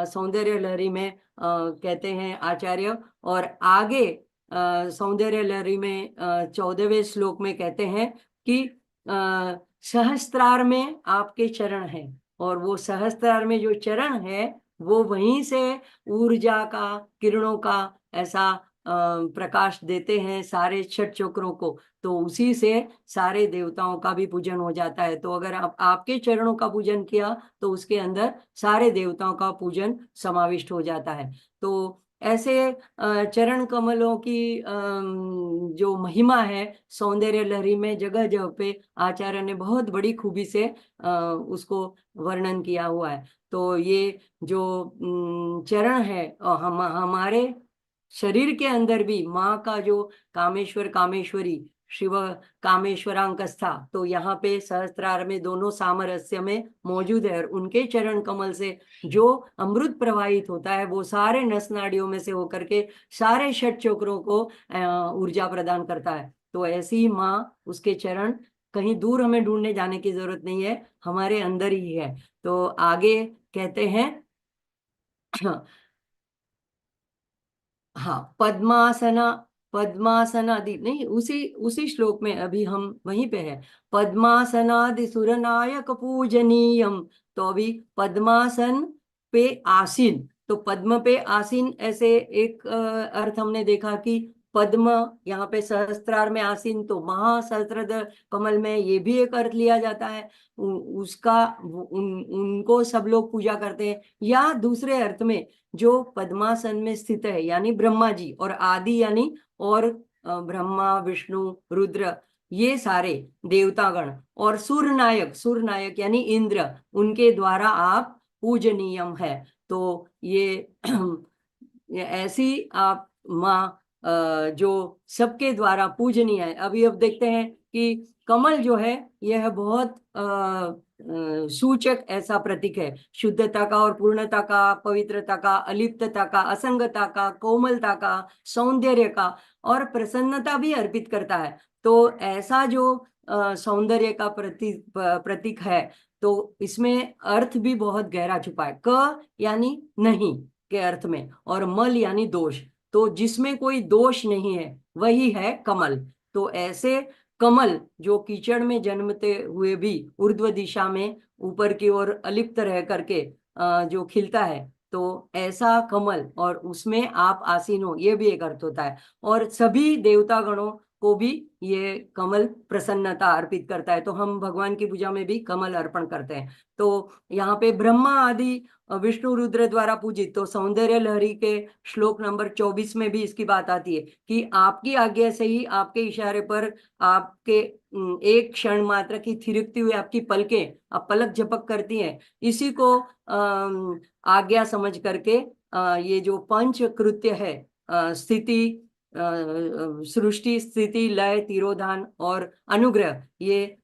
सौंदर्य लहरी में कहते हैं आचार्य। और आगे सौंदर्य लहरी में 14वें श्लोक में कहते हैं कि सहस्त्रार में आपके चरण हैं, और वो सहस्त्रार में जो चरण है वो वहीं से ऊर्जा का, किरणों का ऐसा प्रकाश देते हैं सारे छठ चक्रों को। तो उसी से सारे देवताओं का भी पूजन हो जाता है। तो अगर आप आपके चरणों का पूजन किया तो उसके अंदर सारे देवताओं का पूजन समाविष्ट हो जाता है। तो ऐसे चरण कमलों की जो महिमा है सौंदर्य लहरी में जगह जगह पे आचार्य ने बहुत बड़ी खूबी से उसको वर्णन किया हुआ है। तो ये जो चरण है, हमारे शरीर के अंदर भी माँ का जो कामेश्वर कामेश्वरी शिव कामेश्वरांकस्था, तो यहाँ पे सहस्त्रार में दोनों सामरस्य में मौजूद है, और उनके चरण कमल से जो अमृत प्रवाहित होता है वो सारे नस नाड़ियों में से होकर के सारे षट चक्रों को ऊर्जा प्रदान करता है। तो ऐसी ही माँ, उसके चरण कहीं दूर हमें ढूंढने जाने की जरूरत नहीं है, हमारे अंदर ही है। तो आगे कहते हैं हाँ, पद्मासना, पद्मासनादि नहीं, उसी उसी श्लोक में अभी हम वहीं पे है। पद्मासनादि सुरनायक पूजनीयम, तो अभी पद्मासन पे आसीन, तो पद्म पे आसीन, ऐसे एक अर्थ हमने देखा कि पद्म यहाँ पे सहस्त्रार में आसीन, तो महासहस्त्र कमल में ये भी एक अर्थ लिया जाता है। उसका उनको सब लोग पूजा करते हैं। या दूसरे अर्थ में जो पद्मासन में स्थित है यानी ब्रह्मा जी, और आदि यानी और ब्रह्मा विष्णु रुद्र, ये सारे देवतागण, और सूर्यनायक, सूर्यनायक यानी इंद्र, उनके द्वारा आप पूजनीयम है। तो ये ऐसी आप माँ जो सबके द्वारा पूजनीय है। अभी अब देखते हैं कि कमल जो है यह बहुत सूचक ऐसा प्रतीक है, शुद्धता का और पूर्णता का, पवित्रता का, अलिप्तता का, असंगता का, कोमलता का, सौंदर्य का, और प्रसन्नता भी अर्पित करता है। तो ऐसा जो सौंदर्य का प्रतीक है, तो इसमें अर्थ भी बहुत गहरा छुपा है। क यानी नहीं के अर्थ में, और मल यानी दोष, तो जिसमें कोई दोष नहीं है वही है कमल। तो ऐसे कमल जो कीचड़ में जन्मते हुए भी ऊर्ध्व दिशा में ऊपर की ओर अलिप्त रह करके जो खिलता है, तो ऐसा कमल, और उसमें आप आसीन हो, ये भी एक अर्थ होता है। और सभी देवता गणों को भी ये कमल प्रसन्नता अर्पित करता है, तो हम भगवान की पूजा में भी कमल अर्पण करते हैं। तो यहाँ पे ब्रह्मा आदि विष्णु रुद्र द्वारा पूजित, तो सौंदर्य लहरी के श्लोक नंबर 24 में भी इसकी बात आती है कि आपकी आज्ञा से ही, आपके इशारे पर, आपके एक क्षण मात्र की थिरकती हुई आपकी पलकें, आप पलक झपक करती हैं, इसी को आज्ञा समझ करके ये जो पंच कृत्य है, स्थिति, सृष्टि, स्थिति, लय, तिरोधान और अनुग्रह, ये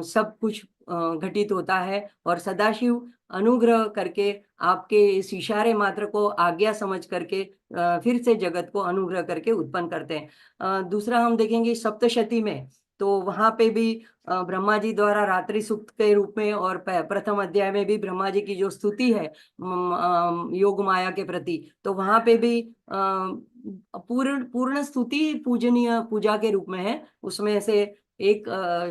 सब कुछ घटित होता है। और सदाशिव अनुग्रह करके आपके इस इशारे मात्र को आज्ञा समझ करके फिर से जगत को अनुग्रह करके उत्पन्न करते हैं। दूसरा हम देखेंगे सप्तशती में, तो वहां पे भी ब्रह्मा जी द्वारा रात्रि सूक्त के रूप में, और प्रथम अध्याय में भी ब्रह्मा जी की जो स्तुति है योग माया के प्रति, तो वहां पे भी पूर्ण पूर्ण स्तुति पूजनीय पूजा के रूप में है। उसमें से एक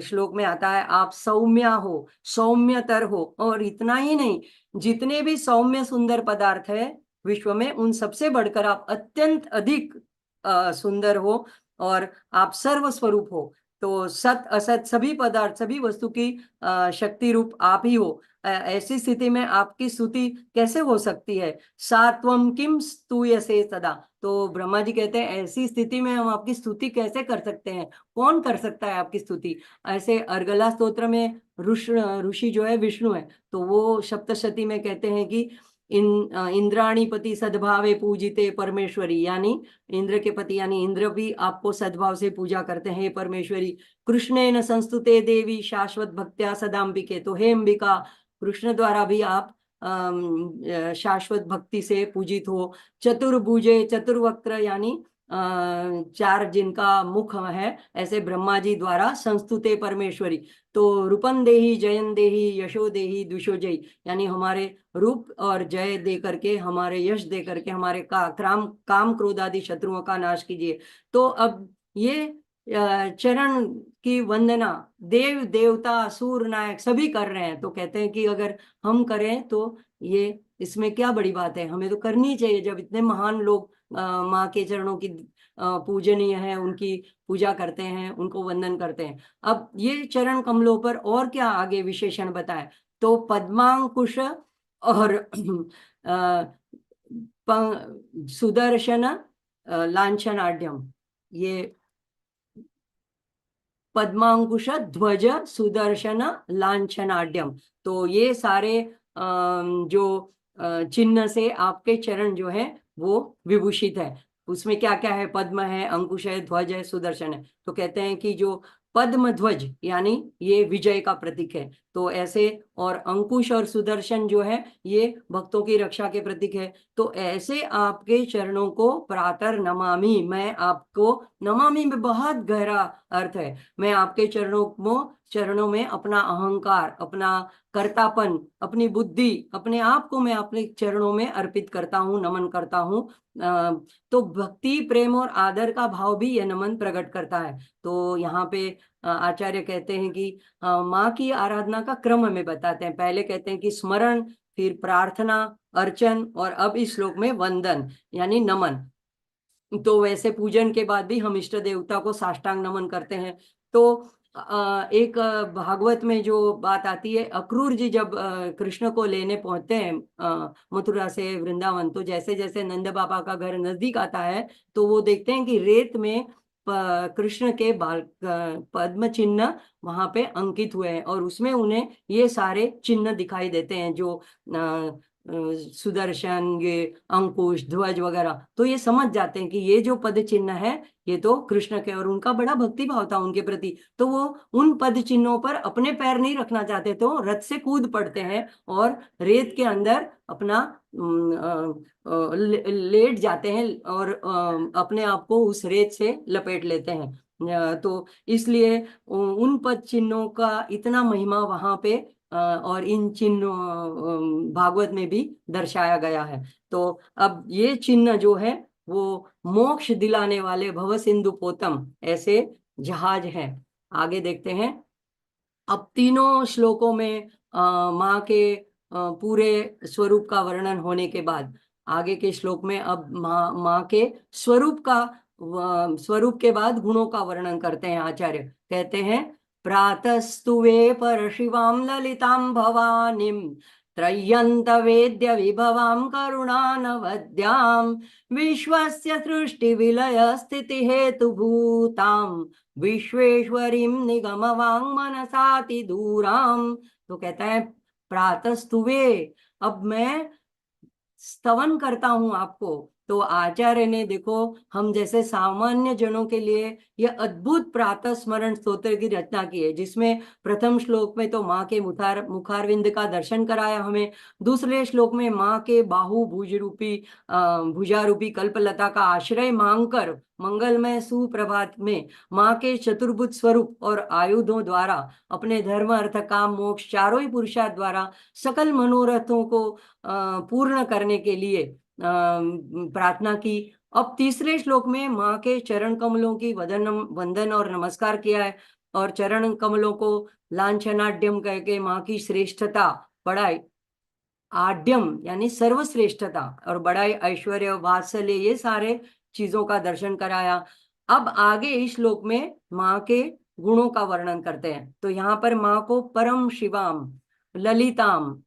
श्लोक में आता है, आप सौम्या हो, सौम्यतर हो, और इतना ही नहीं, जितने भी सौम्य सुंदर पदार्थ है विश्व में, उन सबसे बढ़कर आप अत्यंत अधिक सुंदर हो, और आप सर्व स्वरूप हो। तो सत असत सभी पदार्थ, सभी वस्तु की शक्ति रूप आप ही हो। ऐसी स्थिति में आपकी स्तुति कैसे हो सकती है? सात्वम किम स्तूयसे सदा, तो ब्रह्मा जी कहते हैं ऐसी स्थिति में हम आपकी स्तुति कैसे कर सकते हैं? कौन कर सकता है आपकी स्तुति? ऐसे अर्गला स्तोत्र में ऋषि जो है विष्णु है, तो वो सप्तशती में कहते हैं कि इंद्राणी पति सद्भावे पूजिते परमेश्वरी, यानी इंद्र के पति यानी इंद्र भी आपको सद्भाव से पूजा करते हैं परमेश्वरी। कृष्णेन संस्तुते देवी शाश्वत भक्त्या सदाम्बिके, तो हे अंबिका, कृष्ण द्वारा भी आप शाश्वत भक्ति से पूजित हो। चतुर्भुजे चतुर्वक्त्र, यानी चार जिनका मुख है, ऐसे ब्रह्मा जी द्वारा संस्तुते परमेश्वरी। तो रूपन देही जयन देही यशो देही दुशो जय, यानी हमारे रूप और जय दे करके, हमारे यश दे करके, हमारे काम क्रोध आदि शत्रुओं का नाश कीजिए। तो अब ये चरण की वंदना देव देवता असुर नायक सभी कर रहे हैं, तो कहते हैं कि अगर हम करें तो ये इसमें क्या बड़ी बात है, हमें तो करनी चाहिए। जब इतने महान लोग माँ के चरणों की पूजनीय है, उनकी पूजा करते हैं, उनको वंदन करते हैं। अब ये चरण कमलों पर और क्या आगे विशेषण बताए, तो पद्मांकुश और सुदर्शन लांछनाढ्यम, ये पद्मांकुश ध्वज सुदर्शन लांछनाढ्यम। तो ये सारे जो चिन्ह से आपके चरण जो है वो विभूषित है। उसमें क्या क्या है? पद्म है, अंकुश है, ध्वज है, सुदर्शन है। तो कहते हैं कि जो पद्म ध्वज यानी ये विजय का प्रतीक है, तो ऐसे, और अंकुश और सुदर्शन जो है ये भक्तों की रक्षा के प्रतीक है। तो ऐसे आपके चरणों को प्रातः नमामि, मैं आपको, नमामि में बहुत गहरा अर्थ है, मैं आपके चरणों में अपना अहंकार, अपना कर्तापन, अपनी बुद्धि, अपने आप को मैं अपने चरणों में अर्पित करता हूँ, नमन करता हूँ। तो भक्ति, प्रेम और आदर का भाव भी यह नमन प्रकट करता है। तो यहाँ पे आचार्य कहते हैं कि माँ की आराधना का क्रम हमें बताते हैं। पहले कहते हैं कि स्मरण, फिर प्रार्थना, अर्चन, और अब इस श्लोक में वंदन यानी नमन। तो वैसे पूजन के बाद भी हम इष्ट देवता को साष्टांग नमन करते हैं। तो एक भागवत में जो बात आती है, अक्रूर जी जब कृष्ण को लेने पहुंचते हैं मथुरा से वृंदावन, तो जैसे जैसे नंद बाबा का घर नजदीक आता है, तो वो देखते हैं कि रेत में कृष्ण के बाल पद्म चिन्ह वहां पे अंकित हुए हैं, और उसमें उन्हें ये सारे चिन्ह दिखाई देते हैं, जो सुदर्शन, ये अंकुश, ध्वज वगैरह। तो ये समझ जाते हैं कि ये जो पद चिन्ह है ये तो कृष्ण के, और उनका बड़ा भक्ति भाव था उनके प्रति। तो वो उन पद चिन्हों पर अपने पैर नहीं रखना चाहते, तो रथ से कूद पड़ते हैं और रेत के अंदर अपना लेट जाते हैं, और अपने आप को उस रेत से लपेट लेते हैं। तो इसलिए उन पद चिन्हों का इतना महिमा वहां पे और इन चिन्ह भागवत में भी दर्शाया गया है। तो अब ये चिन्ह जो है वो मोक्ष दिलाने वाले भव सिंधु पोतम ऐसे जहाज हैं। आगे देखते हैं। अब तीनों श्लोकों में माँ के पूरे स्वरूप का वर्णन होने के बाद, आगे के श्लोक में अब माँ के स्वरूप के बाद गुणों का वर्णन करते हैं आचार्य। कहते हैं, प्रातस्तुवे परशिवां ललितां भवानीं त्रय्यंत वेद्य विभवां करुणानवद्यां विश्वस्य सृष्टि विलय स्थिति हेतु भूतां विश्वेश्वरीं निगमवांग मनसाति दूराम। तो कहता है, प्रातस्तुवे, अब मैं स्तवन करता हूं आपको। तो आचार्य ने, देखो, हम जैसे सामान्य जनों के लिए यह अद्भुत प्रातः स्मरण स्तोत्र की रचना की है, जिसमें प्रथम श्लोक में तो माँ के मुखारविंद का दर्शन कराया हमें, दूसरे श्लोक में माँ के बाहु भुजारूपी कल्पलता का आश्रय मांगकर मंगलमय सुप्रभात में माँ के चतुर्भुज स्वरूप और आयुधों द्वारा अपने धर्म, अर्थ, काम, मोक्ष चारों ही पुरुषार्थ द्वारा सकल मनोरथों को पूर्ण करने के लिए प्रार्थना की। अब तीसरे श्लोक में माँ के चरण कमलों की वंदन और नमस्कार किया है, और चरण कमलों को लांछनाढ्यम कह के माँ की श्रेष्ठता, बड़ाई, आड्यम यानी सर्वश्रेष्ठता, और बड़ाई, ऐश्वर्य, वात्सल्य, ये सारे चीजों का दर्शन कराया। अब आगे इस श्लोक में माँ के गुणों का वर्णन करते हैं। तो यहाँ पर माँ को परम शिवाम, ललिताम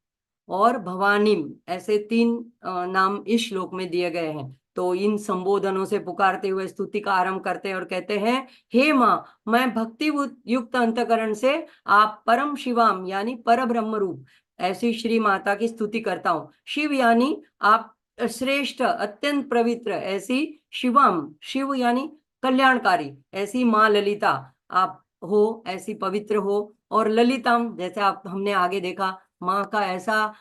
और भवानीम ऐसे तीन नाम इस श्लोक में दिए गए हैं। तो इन संबोधनों से पुकारते हुए स्तुति का आरंभ करते हैं और कहते हैं, हे माँ, मैं भक्ति युक्त अंतकरण से आप परम शिवाम यानी पर ब्रह्म रूप ऐसी श्री माता की स्तुति करता हूँ। शिव यानी आप श्रेष्ठ, अत्यंत पवित्र ऐसी शिवम, शिव यानी कल्याणकारी, ऐसी माँ ललिता आप हो, ऐसी पवित्र हो। और ललितम, जैसे आप हमने आगे देखा, माँ का ऐसा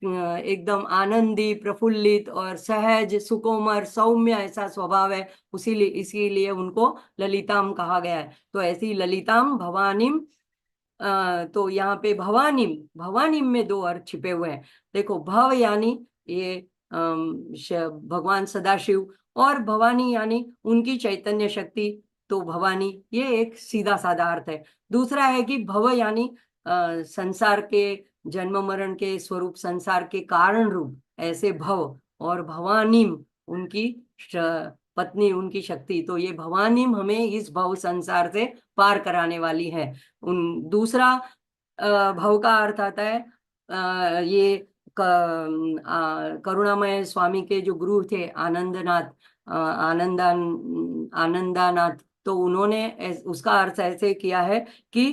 एकदम आनंदी, प्रफुल्लित और सहज, सुकोमर, सौम्य ऐसा स्वभाव है, इसीलिए उनको ललिताम कहा गया है। तो ऐसी ललिताम भवानीम, तो यहाँ पे भवानीम, भवानीम में दो अर्थ छिपे हुए हैं। देखो, भव यानी ये भगवान सदाशिव, और भवानी यानी उनकी चैतन्य शक्ति। तो भवानी ये एक सीधा साधा अर्थ है। दूसरा है कि भव यानी संसार के जन्म मरण के स्वरूप, संसार के कारण रूप ऐसे भव, और भवानीम उनकी पत्नी, उनकी शक्ति। तो ये भवानीम हमें इस भव संसार से पार कराने वाली है। दूसरा भव का अर्थ आता है ये करुणामय स्वामी के जो गुरु थे आनंदनाथ, आनंदानाथ, तो उन्होंने उसका अर्थ ऐसे किया है कि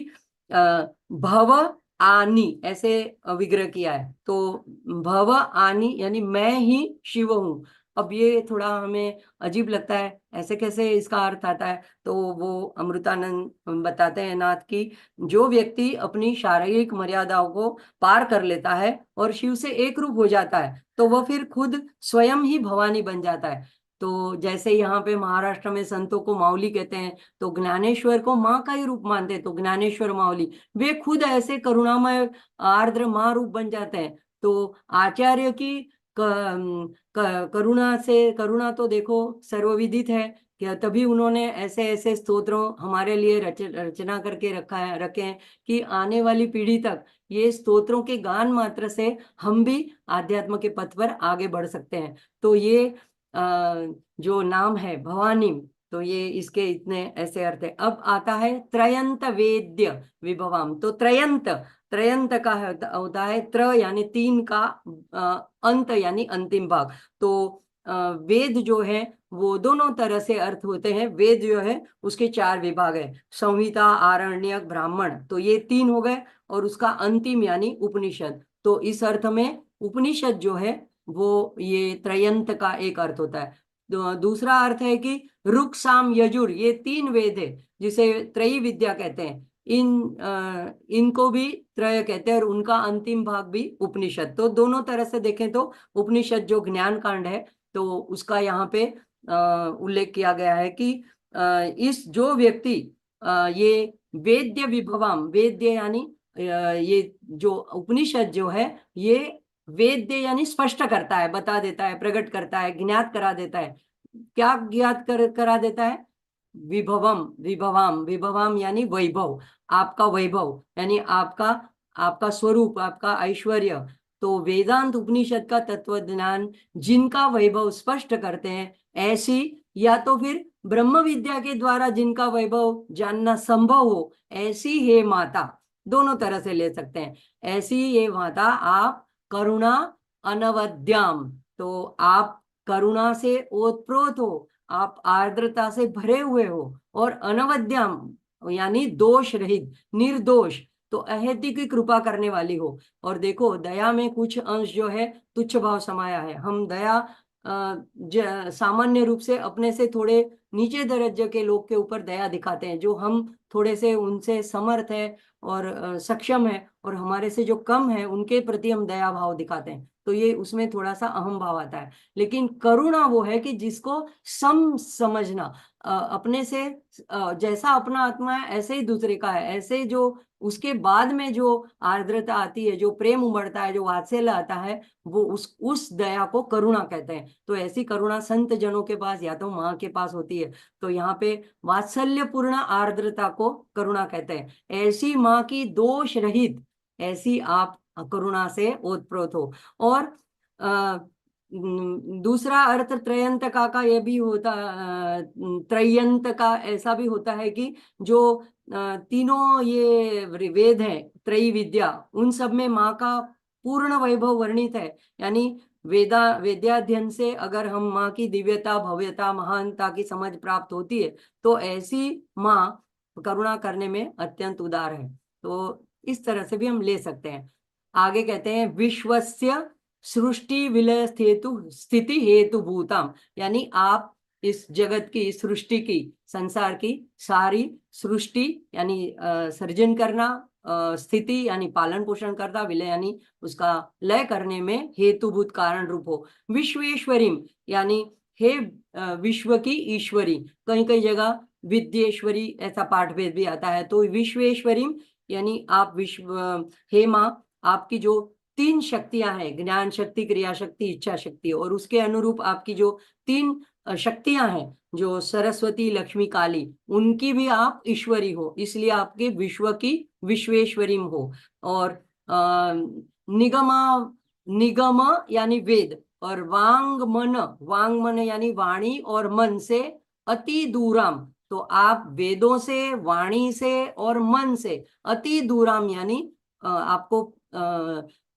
भव आनी, ऐसे विग्रह किया है। तो भव आनी यानी मैं ही शिव हूँ। अब ये थोड़ा हमें अजीब लगता है, ऐसे कैसे इसका अर्थ आता है? तो वो अमृतानंद बताते हैं नाथ की, जो व्यक्ति अपनी शारीरिक मर्यादाओं को पार कर लेता है और शिव से एक रूप हो जाता है, तो वह फिर खुद स्वयं ही भवानी बन जाता है। तो जैसे यहाँ पे महाराष्ट्र में संतों को माऊली कहते हैं, तो ज्ञानेश्वर को माँ का ही रूप मानते हैं, तो ज्ञानेश्वर माऊली वे खुद ऐसे करुणामय आर्द्र माँ रूप बन जाते हैं। तो आचार्य की करुणा से, करुणा तो देखो सर्वविदित है कि तभी उन्होंने ऐसे ऐसे स्तोत्रों हमारे लिए रचना करके रखे हैं कि आने वाली पीढ़ी तक ये स्तोत्रों के गान मात्र से हम भी आध्यात्म के पथ पर आगे बढ़ सकते हैं। तो ये जो नाम है भवानी, तो ये इसके इतने ऐसे अर्थ है। अब आता है त्रयंत वेद्य विभवाम। तो त्रयंत, त्रयंत का होता है त्र यानी तीन का अंत यानी अंतिम भाग। तो वेद जो है वो दोनों तरह से अर्थ होते हैं। वेद जो है उसके चार विभाग है, संहिता, आरण्यक, ब्राह्मण, तो ये तीन हो गए, और उसका अंतिम यानी उपनिषद। तो इस अर्थ में उपनिषद जो है वो ये त्रयंत का एक अर्थ होता है। दूसरा अर्थ है कि रुक, साम, यजुर, ये तीन वेद है जिसे त्रयी विद्या कहते हैं। इनको भी त्रय कहते हैं, और उनका अंतिम भाग भी उपनिषद। तो दोनों तरह से देखें तो उपनिषद जो ज्ञान कांड है, तो उसका यहाँ पे उल्लेख किया गया है कि इस जो व्यक्ति ये वेद्य विभवाम, वेद्य यानी ये जो उपनिषद जो है ये वेद्य यानी स्पष्ट करता है, बता देता है, प्रकट करता है, ज्ञात करा देता है। क्या ज्ञात करा देता है? विभवम, विभवाम, विभवाम यानी वैभव, आपका वैभव यानी आपका आपका स्वरूप, आपका ऐश्वर्य। तो वेदांत उपनिषद का तत्व ज्ञान जिनका वैभव स्पष्ट करते हैं, ऐसी, या तो फिर ब्रह्म विद्या के द्वारा जिनका वैभव जानना संभव हो, ऐसी हे माता, दोनों तरह से ले सकते हैं। ऐसी ये माता आप करुणा अनवद्याम, तो आप करुणा से ओतप्रोत हो, आप आर्द्रता से भरे हुए हो, और अनवद्याम यानी दोष रहित, निर्दोष, तो अहेतु की कृपा करने वाली हो। और देखो दया में कुछ अंश जो है तुच्छ भाव समाया है। हम दया सामान्य रूप से अपने से थोड़े नीचे दर्जे के लोग के ऊपर दया दिखाते हैं, जो हम थोड़े से उनसे समर्थ है और सक्षम है, और हमारे से जो कम है उनके प्रति हम दया भाव दिखाते हैं, तो ये उसमें थोड़ा सा अहम भाव आता है। लेकिन करुणा वो है कि जिसको सम समझना, अपने से जैसा अपना आत्मा है ऐसे ही दूसरे का है, ऐसे जो उसके बाद में जो आर्द्रता आती है, जो प्रेम उमड़ता है, जो वात्सल्य आता है, वो उस दया को करुणा कहते हैं। तो ऐसी करुणा संत जनों के पास या तो माँ के पास होती है, तो यहाँ पे वात्सल्यपूर्ण आर्द्रता को करुणा कहते हैं। ऐसी माँ की दोष रहित, ऐसी आप करुणा से ओतप्रोत हो। और दूसरा अर्थ त्रयंतका का यह भी होता, त्रयंत का ऐसा भी होता है कि जो तीनों ये वेद हैं, त्रयी विद्या, उन सब में माँ का पूर्ण वैभव वर्णित है। यानी वेद्याध्ययन से अगर हम माँ की दिव्यता, भव्यता, महानता की समझ प्राप्त होती है, तो ऐसी माँ करुणा करने में अत्यंत उदार है। तो इस तरह से भी हम ले सकते हैं। आगे कहते हैं विश्वस्य सृष्टि विलय हेतु स्थिति हेतु भूताम, यानी आप इस जगत की, सृष्टि की, संसार की सारी सृष्टि यानी सर्जन करना, स्थिति यानी पालन पोषण करता, विलय यानी उसका लय करने में हेतुभूत कारण रूप हो। विश्वेश्वरीम यानी हे विश्व की ईश्वरी, कहीं कहीं जगह विद्येश्वरी ऐसा पाठ भेद भी आता है। तो विश्वेश्वरीम यानी आप विश्व, हे माँ, आपकी जो तीन शक्तियां हैं, ज्ञान शक्ति, क्रिया शक्ति, इच्छा शक्ति, और उसके अनुरूप आपकी जो तीन शक्तियां हैं, जो सरस्वती, लक्ष्मी, काली, उनकी भी आप ईश्वरी हो, इसलिए आपके विश्व की विश्वेश्वरी हो। और निगमा, निगम यानी वेद, और वांग मन, वांग मन यानी वाणी और मन से अति दूराम, तो आप वेदों से, वाणी से और मन से अति दूराम यानी आपको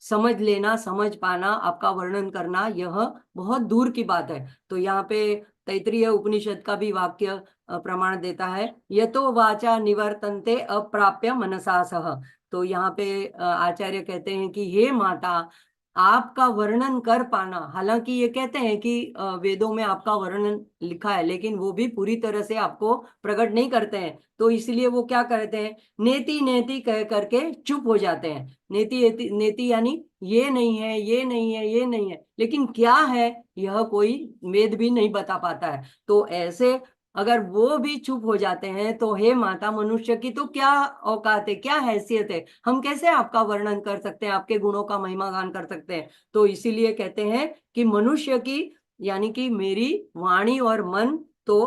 समझ लेना, समझ पाना, आपका वर्णन करना, यह बहुत दूर की बात है। तो यहाँ पे तैत्तिरीय उपनिषद का भी वाक्य प्रमाण देता है, यतो वाचा निवर्तन्ते अप्राप्य मनसा सह। तो यहाँ पे आचार्य कहते हैं कि हे माता, आपका वर्णन कर पाना, हालांकि ये कहते हैं कि वेदों में आपका वर्णन लिखा है, लेकिन वो भी पूरी तरह से आपको प्रकट नहीं करते हैं। तो इसलिए वो क्या करते हैं, नेति नेति कह करके चुप हो जाते हैं। नेति नेति नेति यानी ये नहीं है, ये नहीं है, ये नहीं है, लेकिन क्या है यह कोई वेद भी नहीं बता पाता है। तो ऐसे अगर वो भी चुप हो जाते हैं, तो हे माता, मनुष्य की तो क्या औकात है, क्या हैसियत है, हम कैसे आपका वर्णन कर सकते हैं, आपके गुणों का महिमा गान कर सकते हैं। तो इसीलिए कहते हैं कि मनुष्य की, यानी कि मेरी वाणी और मन तो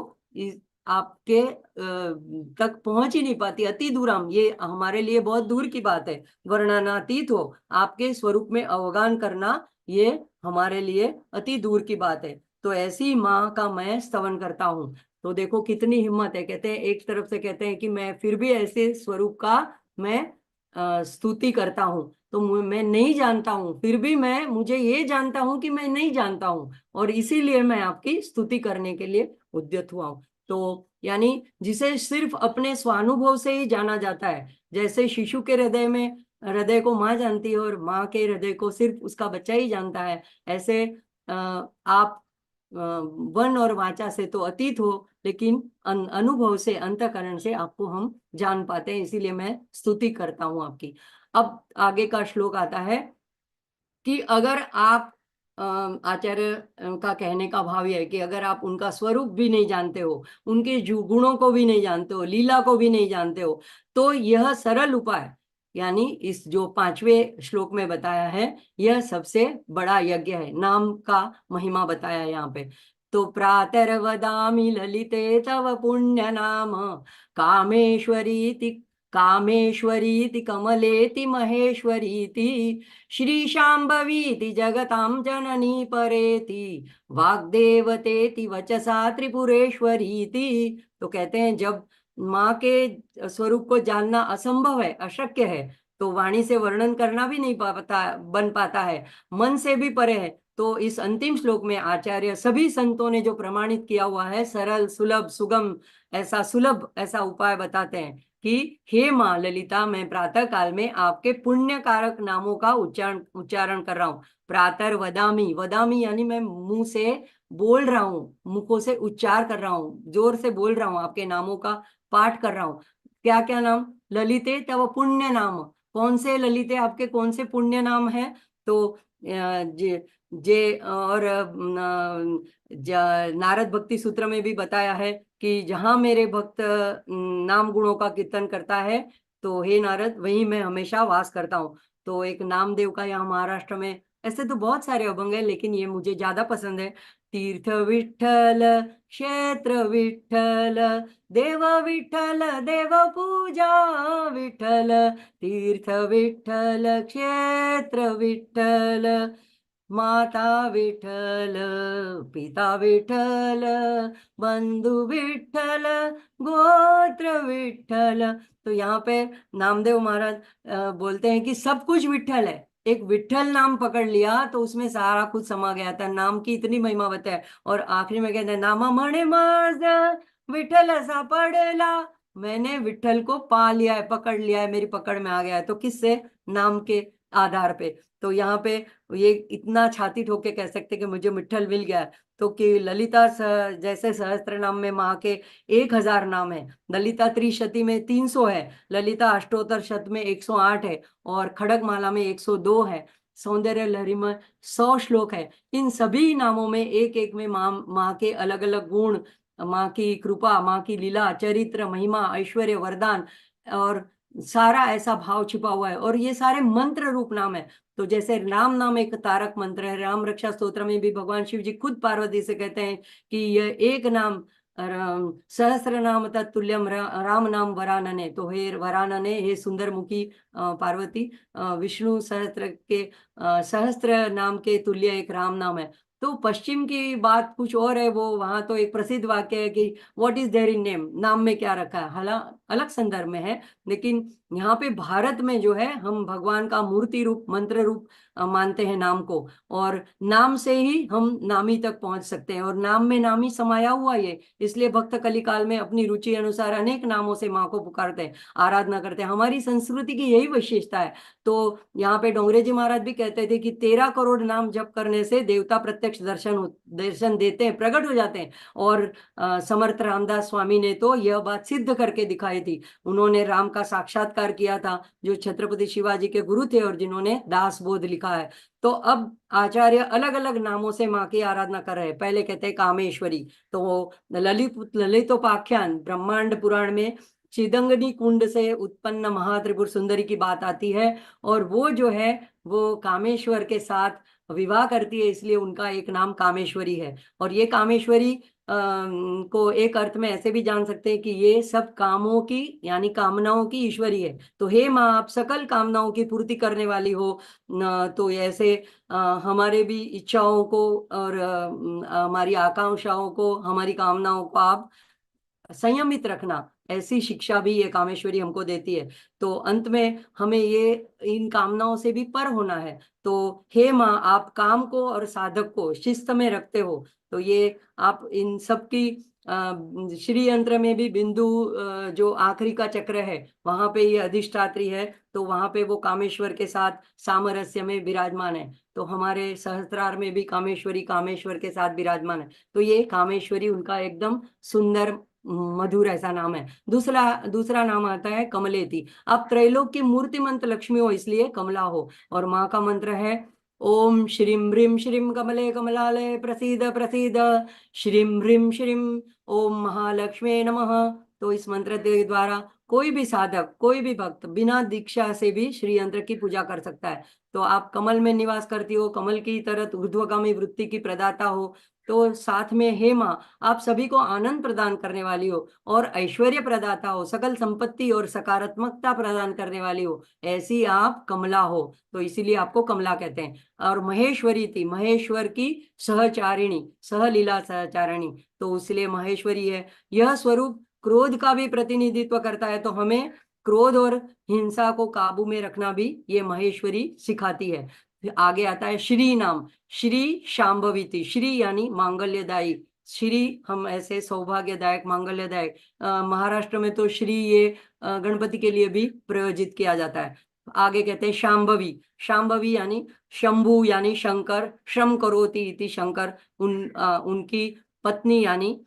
आपके तक पहुंच ही नहीं पाती, अति दूरम, ये हमारे लिए बहुत दूर की बात है। वर्णनातीत हो, आपके स्वरूप में अवगान करना, ये हमारे लिए अति दूर की बात है। तो ऐसी माँ का मैं स्तवन करता हूँ। तो देखो कितनी हिम्मत है, कहते हैं एक तरफ से कहते हैं कि मैं फिर भी ऐसे स्वरूप का मैं स्तुति करता हूँ। तो मैं नहीं जानता हूँ, फिर भी मैं, मुझे ये जानता हूँ कि मैं नहीं जानता हूँ, और इसीलिए मैं आपकी स्तुति करने के लिए उद्यत हुआ हूँ। तो यानी जिसे सिर्फ अपने स्वानुभव से ही जाना जाता है, जैसे शिशु के हृदय में, हृदय को माँ जानती है और माँ के हृदय को सिर्फ उसका बच्चा ही जानता है, ऐसे आप वन और वाचा से तो अतीत हो, लेकिन अनुभव से, अंतःकरण से आपको हम जान पाते हैं, इसीलिए मैं स्तुति करता हूं आपकी। अब आगे का श्लोक आता है कि अगर आप आचार्य का कहने का भाव यह है कि अगर आप उनका स्वरूप भी नहीं जानते हो, उनके गुणों को भी नहीं जानते हो, लीला को भी नहीं जानते हो, तो यह सरल उपाय, यानी इस जो 5वें श्लोक में बताया है, यह सबसे बड़ा यज्ञ है, नाम का महिमा बताया है यहाँ पे। तो प्रातर्वदामि ललिते तव पुण्य नाम, कामेश्वरी कामेश्वरीति कमलेति महेश्वरीति, श्रीशाम्भवीति जगतां जननी परेति, वाग्देवतेति वचसा त्रिपुरेश्वरीति। तो कहते हैं जब माँ के स्वरूप को जानना असंभव है, अशक्य है, तो वाणी से वर्णन करना भी नहीं बन पाता है, मन से भी परे है। तो इस अंतिम श्लोक में आचार्य, सभी संतों ने जो प्रमाणित किया हुआ है, सरल सुलभ सुगम, ऐसा सुलभ ऐसा उपाय बताते हैं कि हे माँ ललिता, मैं प्रातः काल में आपके पुण्य कारक नामों का उच्चारण कर रहा हूँ। प्रातः वदामी, वदामी यानी मैं मुंह से बोल रहा हूँ, मुखों से उच्चार कर रहा हूँ, जोर से बोल रहा हूँ, आपके नामों का पाठ कर रहा हूँ। क्या क्या नाम? ललिते तव पुण्य नाम। कौन से ललिते, आपके कौन से पुण्य नाम है? तो जे जे और नारद भक्ति सूत्र में भी बताया है कि जहां मेरे भक्त नाम गुणों का कीर्तन करता है, तो हे नारद, वहीं मैं हमेशा वास करता हूँ। तो एक नामदेव का यहाँ महाराष्ट्र में, ऐसे तो बहुत सारे अभंग है, लेकिन ये मुझे ज्यादा पसंद है। तीर्थ विठ्ठल, क्षेत्र विठ्ठल, देव विठ्ठल, देव पूजा विठ्ठल, तीर्थ विठ्ठल, क्षेत्र विठ्ठल, माता विठ्ठल, पिता विठ्ठल, बंधु विठ्ठल, गोत्र विठ्ठल। तो यहाँ पे नामदेव महाराज बोलते हैं कि सब कुछ विठ्ठल है, एक विठ्ठल नाम पकड़ लिया तो उसमें सारा कुछ समा गया था, नाम की इतनी महिमा बताए। और आखिरी में कहते हैं, नामा म्हणे माझा विठ्ठल सापडला, मैंने विठ्ठल को पा लिया है, पकड़ लिया है, मेरी पकड़ में आ गया है। तो किससे? नाम के आधार पे। तो यहाँ पे ये इतना छाती ठोक के कह सकते कि मुझे विठ्ठल मिल गया है। तो कि ललिता जैसे सहस्त्र नाम में माँ के 1000 नाम है, ललिता त्रिशती में 300 है, ललिता अष्टोत्तर शत में 108 है, और खड़गमाला में 102 है, सौंदर्य लहरी में 100 श्लोक है। इन सभी नामों में एक एक में माँ के अलग अलग गुण, माँ की कृपा, माँ की लीला, चरित्र, महिमा, ऐश्वर्य, वरदान, और सारा ऐसा भाव छिपा हुआ है। और ये सारे मंत्र रूप नाम है। तो जैसे राम नाम एक तारक मंत्र है, राम रक्षा स्तोत्र में भी भगवान शिव जी खुद पार्वती से कहते हैं कि यह एक नाम, सहस्र नाम तत्तुल्यम राम नाम वरानने। तो हे वरानने, हे सुंदर मुखी पार्वती, विष्णु सहस्त्र के सहस्त्र नाम के तुल्य एक राम नाम है। तो पश्चिम की बात कुछ और है, वो वहां तो एक प्रसिद्ध वाक्य है कि what is there in name, नाम में क्या रखा है। अलग संदर्भ में है, लेकिन यहाँ पे भारत में जो है हम भगवान का मूर्ति रूप मंत्र रूप मानते हैं नाम को, और नाम से ही हम नामी तक पहुंच सकते हैं, और नाम में नामी समाया हुआ ये, इसलिए भक्त कलिकाल में अपनी रुचि अनुसार अनेक नामों से माँ को पुकारते हैं, आराधना करते हैं। हमारी संस्कृति की यही विशेषता है। तो यहाँ पे डोंगरे जी महाराज भी कहते थे कि 13 करोड़ नाम जप करने से देवता प्रत्यक्ष दर्शन देते हैं, प्रकट हो जाते हैं। और समर्थ रामदास स्वामी ने तो यह बात सिद्ध करके दिखाई थी। उन्होंने राम का साक्षात्कार किया था, जो छत्रपति शिवाजी के गुरु थे और जिन्होंने दास बोध लिखा है। तो अब आचार्य अलग अलग नामों से माँ की आराधना कर रहे हैं। पहले कहते हैं कामेश्वरी, तो ललितोपाख्यान ब्रह्मांड पुराण में चिदंगनी कुंड से उत्पन्न महात्रिपुर सुंदरी की बात आती है, और वो जो है वो कामेश्वर के साथ विवाह करती है, इसलिए उनका एक नाम कामेश्वरी है। और ये कामेश्वरी को एक अर्थ में ऐसे भी जान सकते हैं कि ये सब कामों की यानी कामनाओं की ईश्वरी है। तो हे माँ, आप सकल कामनाओं की पूर्ति करने वाली हो। तो ऐसे हमारे भी इच्छाओं को और हमारी आकांक्षाओं को, हमारी कामनाओं को आप संयमित रखना, ऐसी शिक्षा भी ये कामेश्वरी हमको देती है। तो अंत में हमें ये इन कामनाओं से भी पर होना है। तो हे माँ, आप काम को और साधक को शिस्त में रखते हो। तो ये आप इन सब की श्री यंत्र में भी बिंदु जो आखिरी का चक्र है वहां पे ये अधिष्ठात्री है, तो वहां पे वो कामेश्वर के साथ सामरस्य में विराजमान है। तो हमारे सहस्त्रार में भी कामेश्वरी कामेश्वर के साथ विराजमान है। तो ये कामेश्वरी उनका एकदम सुंदर मधुर ऐसा नाम है। दूसरा दूसरा नाम आता है कमलेति। आप त्रैलोक की मूर्तिमंत लक्ष्मी हो, इसलिए कमला हो। और माँ का मंत्र है ओम श्रीं ह्रीं श्रीं कमले कमलालय प्रसीद प्रसीद, श्रीं ह्रीं श्रीं ओम महालक्ष्मी नमः। तो इस मंत्र के द्वारा कोई भी साधक, कोई भी भक्त बिना दीक्षा से भी श्री यंत्र की पूजा कर सकता है। तो आप कमल में निवास करती हो, कमल की तरह ऊर्ध्वगामी वृत्ति की प्रदाता हो, तो साथ में हे माँ, आप सभी को आनंद प्रदान करने वाली हो और ऐश्वर्य प्रदाता हो, सकल संपत्ति और सकारात्मकता प्रदान करने वाली हो, ऐसी आप कमला हो। तो इसीलिए आपको कमला कहते हैं। और महेश्वरी थी, महेश्वर की सहचारिणी, सहलीला सहचारिणी, तो इसलिए महेश्वरी है। यह स्वरूप क्रोध का भी प्रतिनिधित्व करता है, तो हमें क्रोध और हिंसा को काबू में रखना भी ये महेश्वरी सिखाती है। फिर आगे आता है श्री नाम। श्री शांभवी थी, श्री यानी मांगल्यदायी। श्री हम ऐसे सौभाग्यदायक, मांगल्यदायक, महाराष्ट्र में तो श्री ये गणपति के लिए भी प्रयोजित किया जाता है। आगे कहते हैं शांभवी। शांभवी यानी शंभु यानी शंकर, श्रम करोति इति शंकर, उनकी पत्नी यानी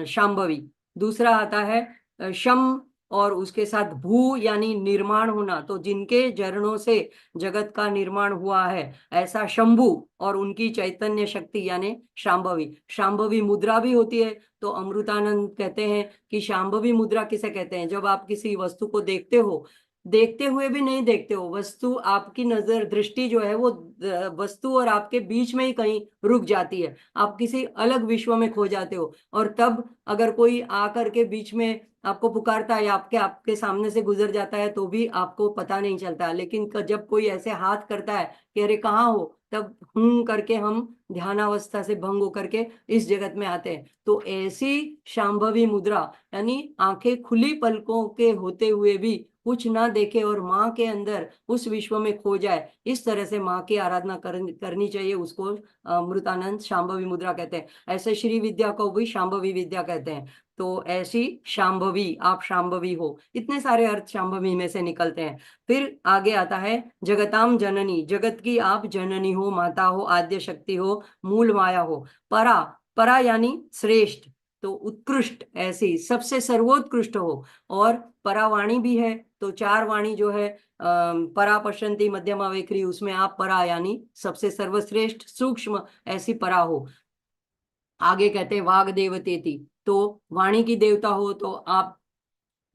शांभवी। दूसरा आता है शम, और उसके साथ भू यानी निर्माण होना, तो जिनके चरणों से जगत का निर्माण हुआ है, ऐसा शंभु, और उनकी चैतन्य शक्ति यानी शांभवी। शांभवी मुद्रा भी होती है। तो अमृतानंद कहते हैं कि शांभवी मुद्रा किसे कहते हैं, जब आप किसी वस्तु को देखते हो, देखते हुए भी नहीं देखते हो, वस्तु आपकी नजर दृष्टि जो है वो वस्तु और आपके बीच में ही कहीं रुक जाती है, आप किसी अलग विश्व में खो जाते हो। और तब अगर कोई आकर के बीच में आपको पुकारता है, आपके आपके सामने से गुजर जाता है, तो भी आपको पता नहीं चलता। लेकिन जब कोई ऐसे हाथ करता है कि अरे कहाँ हो, तब करके हम ध्यानावस्था से भंग होकर के इस जगत में आते हैं। तो ऐसी शांभवी मुद्रा यानी आंखें खुली पलकों के होते हुए भी कुछ ना देखे और माँ के अंदर उस विश्व में खो जाए, इस तरह से माँ की आराधना करनी चाहिए, उसको अमृतानंद शांभवी मुद्रा कहते हैं। ऐसे श्री विद्या को भी शांभवी विद्या कहते हैं। तो ऐसी शांभवी, आप शांभवी हो, इतने सारे अर्थ शांभवी में से निकलते हैं। फिर आगे आता है जगताम जननी, जगत की आप जननी हो, माता हो, आद्य शक्ति हो, मूल माया हो। परा, परा यानी श्रेष्ठ, तो उत्कृष्ट, ऐसी सबसे सर्वोत्कृष्ट हो। और परावाणी भी है, तो चार वाणी जो है परा पश्यंती मध्यमा वैखरी, उसमें आप परा यानी सबसे सर्वश्रेष्ठ सूक्ष्म ऐसी परा हो। आगे कहते हैं वाग देवते थी, तो वाणी की देवता हो, तो आप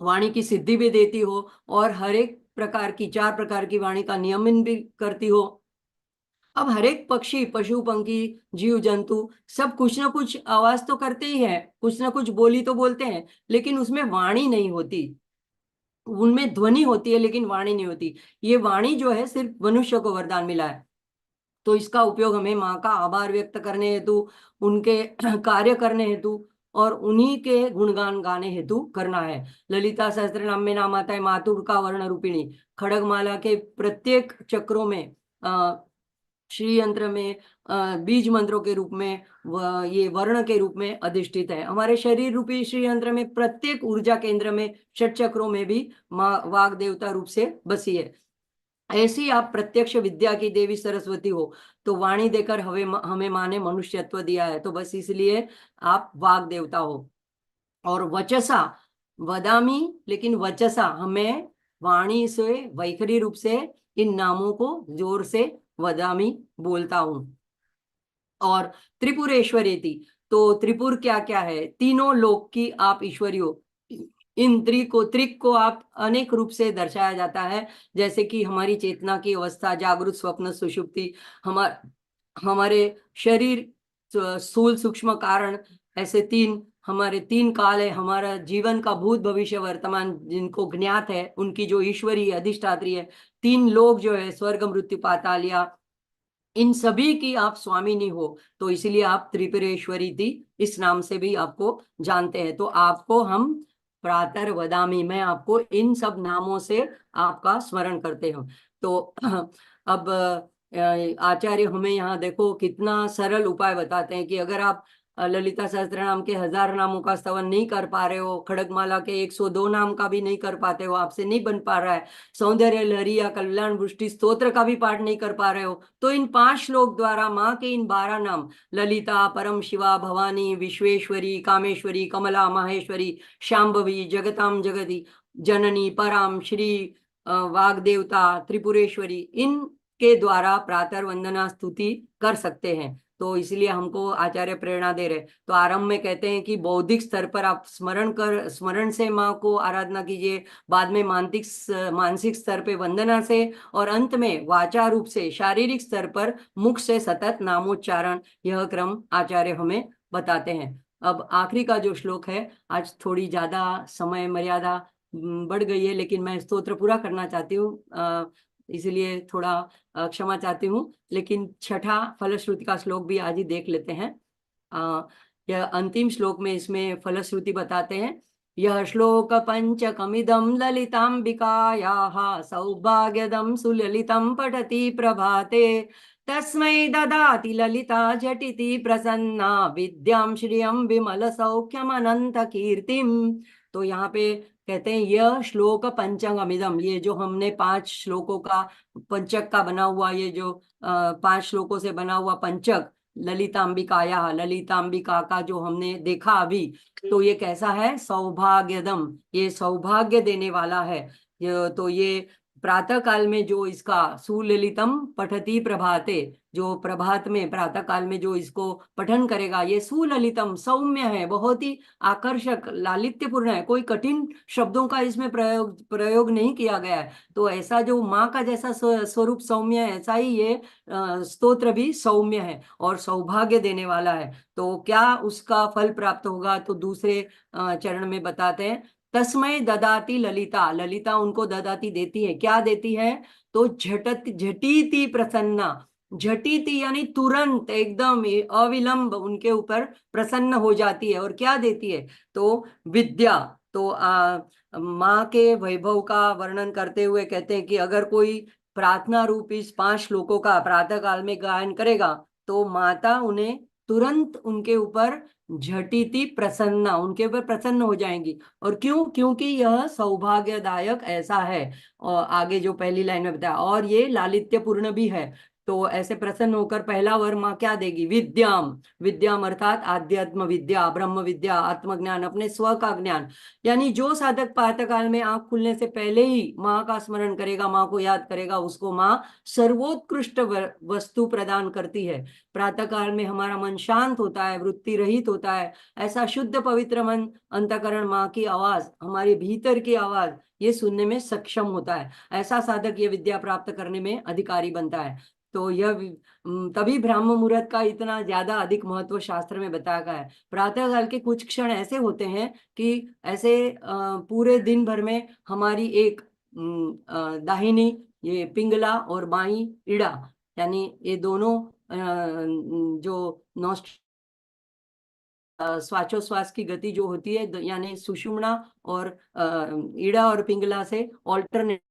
वाणी की सिद्धि भी देती हो और हर एक प्रकार की, 4 प्रकार की वाणी का नियमन भी करती हो। अब हर एक पक्षी, पशु पंखी, जीव जंतु सब कुछ ना कुछ आवाज तो करते ही है, कुछ ना कुछ बोली तो बोलते हैं, लेकिन उसमें वाणी नहीं होती। उनमें ध्वनि होती है लेकिन वाणी नहीं होती। ये वाणी जो है सिर्फ मनुष्य को वरदान मिला है। तो इसका उपयोग हमें माँ का आभार व्यक्त करने हेतु, उनके कार्य करने हेतु, और उन्हीं के गुणगान गाने हेतु करना है। ललिता सहस्त्र नाम में नाम आता है मातुर का वर्ण रूपिणी। खड़गमाला के प्रत्येक चक्रों में श्री यंत्र में बीज मंत्रों के रूप में ये वर्ण के रूप में अधिष्ठित है। हमारे शरीर रूपी श्री यंत्र में प्रत्येक ऊर्जा केंद्र में षट चक्रों में भी माँ वाग देवता रूप से बसी है। ऐसी आप प्रत्यक्ष विद्या की देवी सरस्वती हो, तो वाणी देकर हमें माँ ने मनुष्यत्व दिया है, तो बस इसलिए आप वाग देवता हो। और वचसा वदामी, लेकिन वचसा हमें वाणी से वैखरी रूप से इन नामों को जोर से वदामी बोलता हूं। और त्रिपुरेश्वरी थी, तो त्रिपुर क्या क्या है, तीनों लोक की आप ईश्वरी हो। इन त्रिक को आप अनेक रूप से दर्शाया जाता है, जैसे कि हमारी चेतना की अवस्था, जागृत, स्वप्न, सुषुप्ति, हमारे शरीर, स्थूल, सूक्ष्म, कारण, ऐसे हमारे तीन काल है। हमारा जीवन का भूत, भविष्य, वर्तमान जिनको ज्ञात है, उनकी जो ईश्वरी अधिष्ठात्री है। तीन लोग जो है, स्वर्ग, मृत्यु, पाताल, या इन सभी की आप स्वामिनी हो, तो इसीलिए आप त्रिपुरेश्वरी थी, इस नाम से भी आपको जानते हैं। तो आपको हम प्रातः वदामी, मैं आपको इन सब नामों से आपका स्मरण करते हो। तो अब आचार्य हमें यहाँ देखो कितना सरल उपाय बताते हैं कि अगर आप ललिता सहस्त्र नाम के 1000 नामों का स्तवन नहीं कर पा रहे हो, खड़गमाला के 102 नाम का भी नहीं कर पाते हो, आपसे नहीं बन पा रहा है, सौंदर्य लहरी या कल्याण वृष्टि स्तोत्र का भी पाठ नहीं कर पा रहे हो, तो इन 5 श्लोक द्वारा माँ के इन 12 नाम, ललिता, परम शिवा, भवानी, विश्वेश्वरी, कामेश्वरी, कमला, माहेश्वरी, शांभवी, जगताम जगती, जननी, पराम, श्री, वाग्देवता, त्रिपुरेश्वरी, इन के द्वारा प्रातः वंदना स्तुति कर सकते हैं। तो इसलिए हमको आचार्य प्रेरणा दे रहे। तो आरंभ में कहते हैं कि बौद्धिक स्तर पर आप स्मरण से माँ को आराधना कीजिए, बाद में मानसिक स्तर पे वंदना से, और अंत में वाचा रूप से शारीरिक स्तर पर मुख से सतत नामोच्चारण। यह क्रम आचार्य हमें बताते हैं। अब आखिरी का जो श्लोक है, आज थोड़ी ज्यादा समय मर्यादा बढ़ गई है, लेकिन मैं स्तोत्र पूरा करना चाहती हूँ, इसलिए थोड़ा क्षमा चाहती हूँ। लेकिन छठा फलश्रुति का श्लोक भी आज ही देख लेते हैं। यह अंतिम श्लोक में इसमें फलश्रुति बताते हैं। यह श्लोक पंचकमिदं ललितांबिकायाः सौभाग्यदं सुललितं पठति प्रभाते तस्मै ददाति ललिता झटिति प्रसन्ना विद्यां श्रियं विमल सौख्यम अनंत कीर्तिम। तो यहाँ पे कहते हैं यह श्लोक पंचकमिदम, ये जो हमने 5 श्लोकों का पंचक का बना हुआ, ये जो 5 श्लोकों से बना हुआ पंचक, ललितांबिकाया, ललितांबिका का जो हमने देखा अभी, तो ये कैसा है, सौभाग्यदम, ये सौभाग्य देने वाला है। तो ये प्रातः काल में जो इसका सुललितम पठती प्रभाते, जो प्रभात में प्रातः काल में जो इसको पठन करेगा, ये सुललितम सौम्य है, बहुत ही आकर्षक, लालित्यपूर्ण है, कोई कठिन शब्दों का इसमें प्रयोग नहीं किया गया है। तो ऐसा जो माँ का जैसा स्वरूप सौम्य है, ऐसा ही ये स्तोत्र भी सौम्य है और सौभाग्य देने वाला है। तो क्या उसका फल प्राप्त होगा, तो दूसरे चरण में बताते हैं। तस्मय ददाती ललिता, ललिता उनको ददाती देती है, क्या देती है, तो झटीती प्रसन्ना, झटीती यानी तुरंत एकदम अविलंब उनके ऊपर प्रसन्न हो जाती है, और क्या देती है, तो विद्या। तो माँ के वैभव का वर्णन करते हुए कहते हैं कि अगर कोई प्रार्थना रूप इस 5 श्लोकों का प्रातः काल में गायन करेगा, तो माता उन्हें तुरंत उनके ऊपर झटिति प्रसन्ना, उनके ऊपर प्रसन्न हो जाएंगी। और क्यों, क्योंकि यह सौभाग्यदायक ऐसा है, और आगे जो पहली लाइन में बताया, और ये लालित्यपूर्ण भी है। तो ऐसे प्रसन्न होकर पहला वर माँ क्या देगी, विद्याम, विद्याम अर्थात आध्यात्म विद्या, ब्रह्म विद्या, आत्मज्ञान, अपने स्व का ज्ञान। यानी जो साधक प्रातः काल में आंख खुलने से पहले ही माँ का स्मरण करेगा, माँ को याद करेगा, उसको माँ सर्वोत्कृष्ट वस्तु प्रदान करती है। प्रातः काल में हमारा मन शांत होता है, वृत्ति रहित होता है, ऐसा शुद्ध पवित्र मन, अंतःकरण माँ की आवाज, हमारे भीतर की आवाज, ये सुनने में सक्षम होता है। ऐसा साधक ये विद्या प्राप्त करने में अधिकारी बनता है। तो यह तभी ब्राह्म मुहूर्त का इतना ज्यादा अधिक महत्व शास्त्र में बताया गया है। प्रातः काल के कुछ क्षण ऐसे होते हैं कि ऐसे पूरे दिन भर में हमारी एक दाहिनी ये पिंगला और बाई इड़ा, यानी ये दोनों जो नॉस्ट श्वासोश्वास की गति जो होती है, यानी सुषुम्ना और ईड़ा और पिंगला से ऑल्टरनेट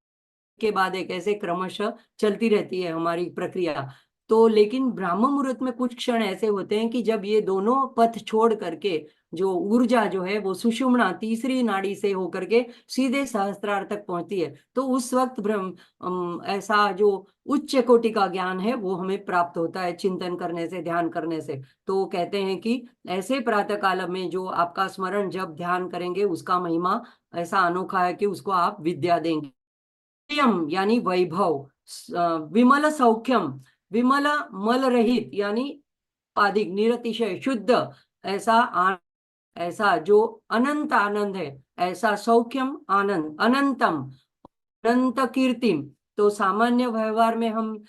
के बाद एक ऐसे क्रमशः चलती रहती है हमारी प्रक्रिया। तो लेकिन ब्राह्म मुहूर्त में कुछ क्षण ऐसे होते हैं कि जब ये दोनों पथ छोड़ करके जो ऊर्जा जो है वो सुषुम्ना तीसरी नाड़ी से होकर के सीधे सहस्त्रार तक पहुंचती है, तो उस वक्त ब्रह्म ऐसा जो उच्च कोटि का ज्ञान है वो हमें प्राप्त होता है चिंतन करने से, ध्यान करने से। तो कहते हैं कि ऐसे प्रातः काल में जो आपका स्मरण जब ध्यान करेंगे उसका महिमा ऐसा अनोखा है कि उसको आप विद्या देंगे। सौख्यम यानी वैभव, विमल सौख्यम, विमल मल रहित यानी अधिक निरतिशय शुद्ध, ऐसा ऐसा जो अनंत आनंद है, ऐसा सौख्यम आनंद, अनंतम अनंत कीर्तिम। तो सामान्य व्यवहार में हम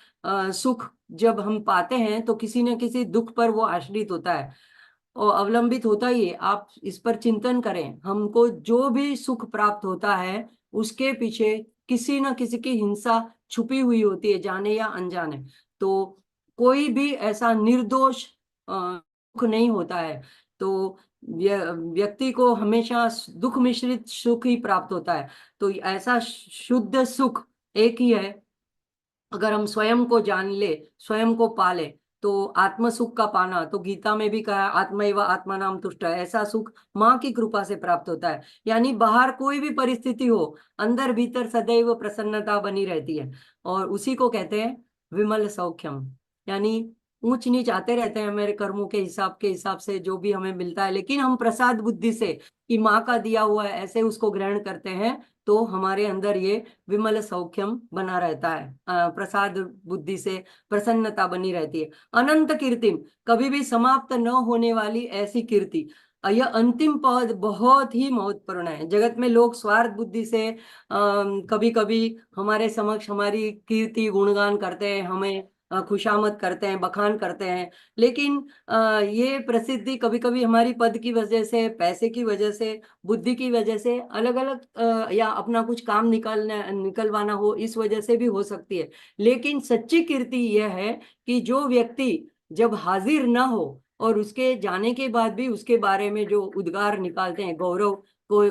सुख जब हम पाते हैं तो किसी न किसी दुख पर वो आश्रित होता है और अवलंबित होता ही है। आप इस पर चिंतन करें, हमको जो भी सुख प्राप्त होता है उसके पीछे किसी न किसी की हिंसा छुपी हुई होती है, जाने या अनजाने। तो कोई भी ऐसा निर्दोष सुख नहीं होता है। तो व्यक्ति को हमेशा दुख मिश्रित सुख ही प्राप्त होता है। तो ऐसा शुद्ध सुख एक ही है। अगर हम स्वयं को जान ले, स्वयं को पाले, तो आत्म सुख का पाना, तो गीता में भी कहा आत्मैव आत्मानाम तुष्ट, ऐसा सुख माँ की कृपा से प्राप्त होता है। यानी बाहर कोई भी परिस्थिति हो, अंदर भीतर सदैव प्रसन्नता बनी रहती है, और उसी को कहते हैं विमल सौख्यम। यानी ऊंच नीच आते रहते हैं मेरे कर्मों के हिसाब से जो भी हमें मिलता है, लेकिन हम प्रसाद बुद्धि से कि माँ का दिया हुआ है ऐसे उसको ग्रहण करते हैं, तो हमारे अंदर ये विमल सौख्यम बना रहता है। प्रसाद बुद्धि से प्रसन्नता बनी रहती है। अनंत कीर्तिम, कभी भी समाप्त न होने वाली ऐसी कीर्ति। यह अंतिम पद बहुत ही महत्वपूर्ण है। जगत में लोग स्वार्थ बुद्धि से कभी कभी हमारे समक्ष हमारी कीर्ति गुणगान करते हैं, हमें खुशामद करते हैं, बखान करते हैं, लेकिन ये प्रसिद्धि कभी कभी हमारी पद की वजह से, पैसे की वजह से, बुद्धि की वजह से, अलग अलग या अपना कुछ काम निकलवाना हो इस वजह से भी हो सकती है। लेकिन सच्ची कीर्ति यह है कि जो व्यक्ति जब हाजिर ना हो और उसके जाने के बाद भी उसके बारे में जो उद्गार निकालते हैं, गौरव को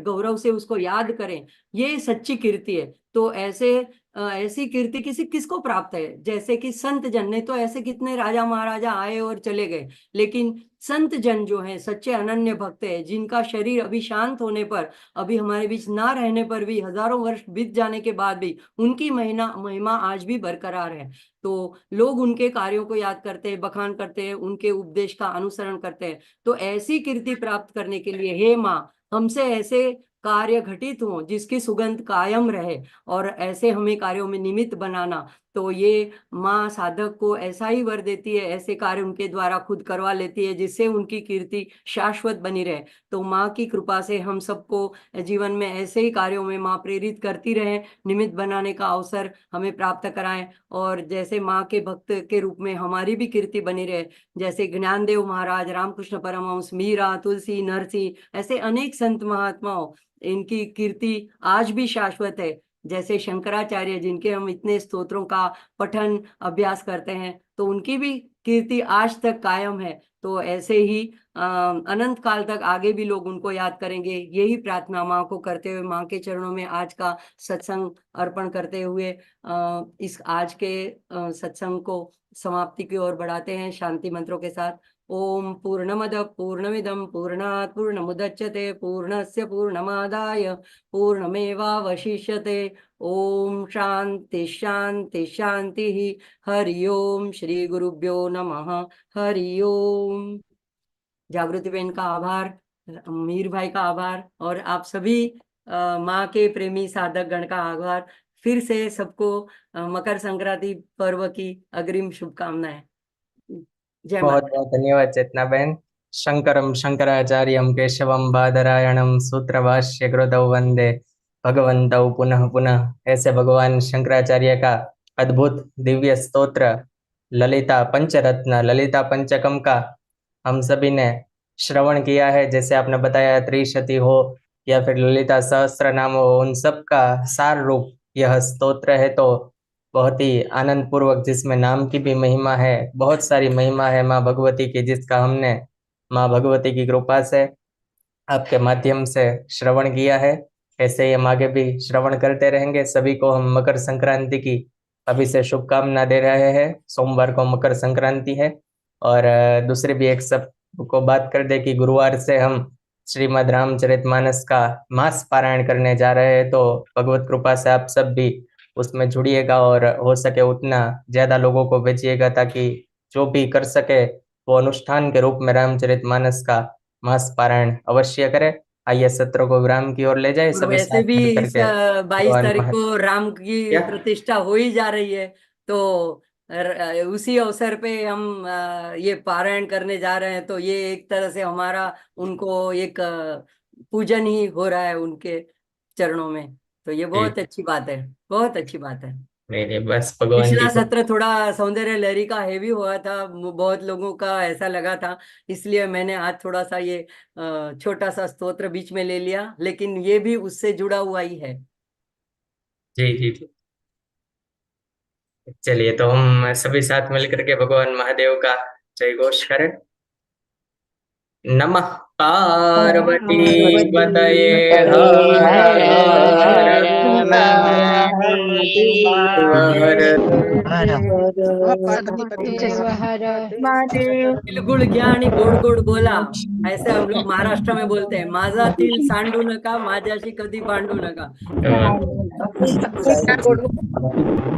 गौरव से उसको याद करें, ये सच्ची कीर्ति है। तो ऐसी कीर्ति किसको प्राप्त है? जैसे कि संत जन ने, तो ऐसे कितने राजा महाराजा आए और चले गए, लेकिन संत जन जो हैं, सच्चे अनन्य भक्त हैं, जिनका शरीर अभी शांत होने पर, अभी हमारे बीच ना रहने पर भी, हजारों वर्ष बीत जाने के बाद भी उनकी महिमा आज भी बरकरार है। तो लोग उनके कार्यों को याद करते हैं, बखान करते हैं, उनके उपदेश का अनुसरण करते हैं। तो ऐसी कीर्ति प्राप्त करने के लिए हे माँ, हमसे ऐसे कार्य घटित हो जिसकी सुगंध कायम रहे, और ऐसे हमें कार्यों में निमित्त बनाना। तो ये माँ साधक को ऐसा ही वर देती है, ऐसे कार्य उनके द्वारा खुद करवा लेती है जिससे उनकी कीर्ति शाश्वत बनी रहे। तो माँ की कृपा से हम सबको जीवन में ऐसे ही कार्यों में माँ प्रेरित करती रहे, निमित्त बनाने का अवसर हमें प्राप्त कराएं, और जैसे माँ के भक्त के रूप में हमारी भी कीर्ति बनी रहे। जैसे ज्ञानदेव महाराज, रामकृष्ण परमहंस, मीरा, तुलसी, नरसी, ऐसे अनेक संत महात्माओं, इनकी कीर्ति आज भी शाश्वत है। जैसे शंकराचार्य, जिनके हम इतने स्तोत्रों का पठन अभ्यास करते हैं, तो उनकी भी कीर्ति आज तक कायम है। तो ऐसे ही अनंत काल तक आगे भी लोग उनको याद करेंगे। यही प्रार्थना माँ को करते हुए, माँ के चरणों में आज का सत्संग अर्पण करते हुए इस आज के सत्संग को समाप्ति की ओर बढ़ाते हैं शांति मंत्रों के साथ। ओम पूर्णमद पूर्णमिदं पूर्णात् पूर्णमुदच्यते पूर्णस्य पूर्णमादाय पूर्णमेवावशिष्यते। ओम शांति शांति शांति। हरि ओम। श्री गुरुभ्यो नमः। हरि ओम। जागृति बहन का आभार, मीर भाई का आभार, और आप सभी माँ के प्रेमी साधक गण का आभार। फिर से सबको मकर संक्रांति पर्व की अग्रिम शुभकामनाएं। जय बहुत माता। बहुत धन्यवाद चेतना बहन। शंकरम शंकराचार्यम केशवम बादरायणम सूत्रभाष्य कृतौ वंदे भगवन्तौ पुनः पुनः। ऐसे भगवान शंकराचार्य का अद्भुत दिव्य स्तोत्र ललिता पंचरत्न, ललिता पंचकम का हम सभी ने श्रवण किया है। जैसे आपने बताया, त्रिशती हो या फिर ललिता सहस्त्र नाम हो, उन सब का सार रूप यह स्तोत्र है। तो बहुत ही आनंद पूर्वक, जिसमें नाम की भी महिमा है, बहुत सारी महिमा है माँ भगवती की, जिसका हमने माँ भगवती की कृपा से आपके माध्यम से श्रवण किया है। ऐसे ही हम आगे भी श्रवण करते रहेंगे। सभी को हम मकर संक्रांति की अभी से शुभकामना दे रहे हैं। सोमवार को मकर संक्रांति है। और दूसरी भी एक सब को बात कर दे कि गुरुवार से हम श्रीमद् रामचरितमानस का मास पारायण करने जा रहे हैं। तो भगवत कृपा से आप सब भी उसमें जुड़िएगा और हो सके उतना ज्यादा लोगों को भेजिएगा, ताकि जो भी कर सके वो अनुष्ठान के रूप में रामचरितमानस का मास पारायण अवश्य करें। आइए सत्र को विराम की ओर ले जाए और सभी वैसे साथ भी मिल इस करके 22 तारीख भगवान को राम की क्या। प्रतिष्ठा हो ही जा रही है। तो उसी अवसर पे हम ये पारायण करने जा रहे हैं। तो ये एक तरह से हमारा उनको एक पूजन ही हो रहा है उनके चरणों में। तो ये बहुत जी अच्छी बात है, बहुत अच्छी बात है। नहीं नहीं, बस भगवान की पिछला सत्र थोड़ा सौंदर्य लहरी का हैवी हुआ था, बहुत लोगों का ऐसा लगा था। इसलिए मैंने आज थोड़ा सा ये छोटा सा स्तोत्र बीच में ले लिया, लेकिन ये भी उससे जुड़ा हुआ ही है। जी जी जी। चलिए तो हम सभी साथ मिलकर के भगवान महादेव का जय घोष करें। नमः पार्वती पार्वती पतये पतये हर हर हर हर महादेव हर महादेव तिलगुळ घ्या आणि गोड गोड बोला, ऐसे हम लोग महाराष्ट्र में बोलते हैं। माझा तिल सांडू नका, माझ्याशी कधी भांडू नका। हर। महादेव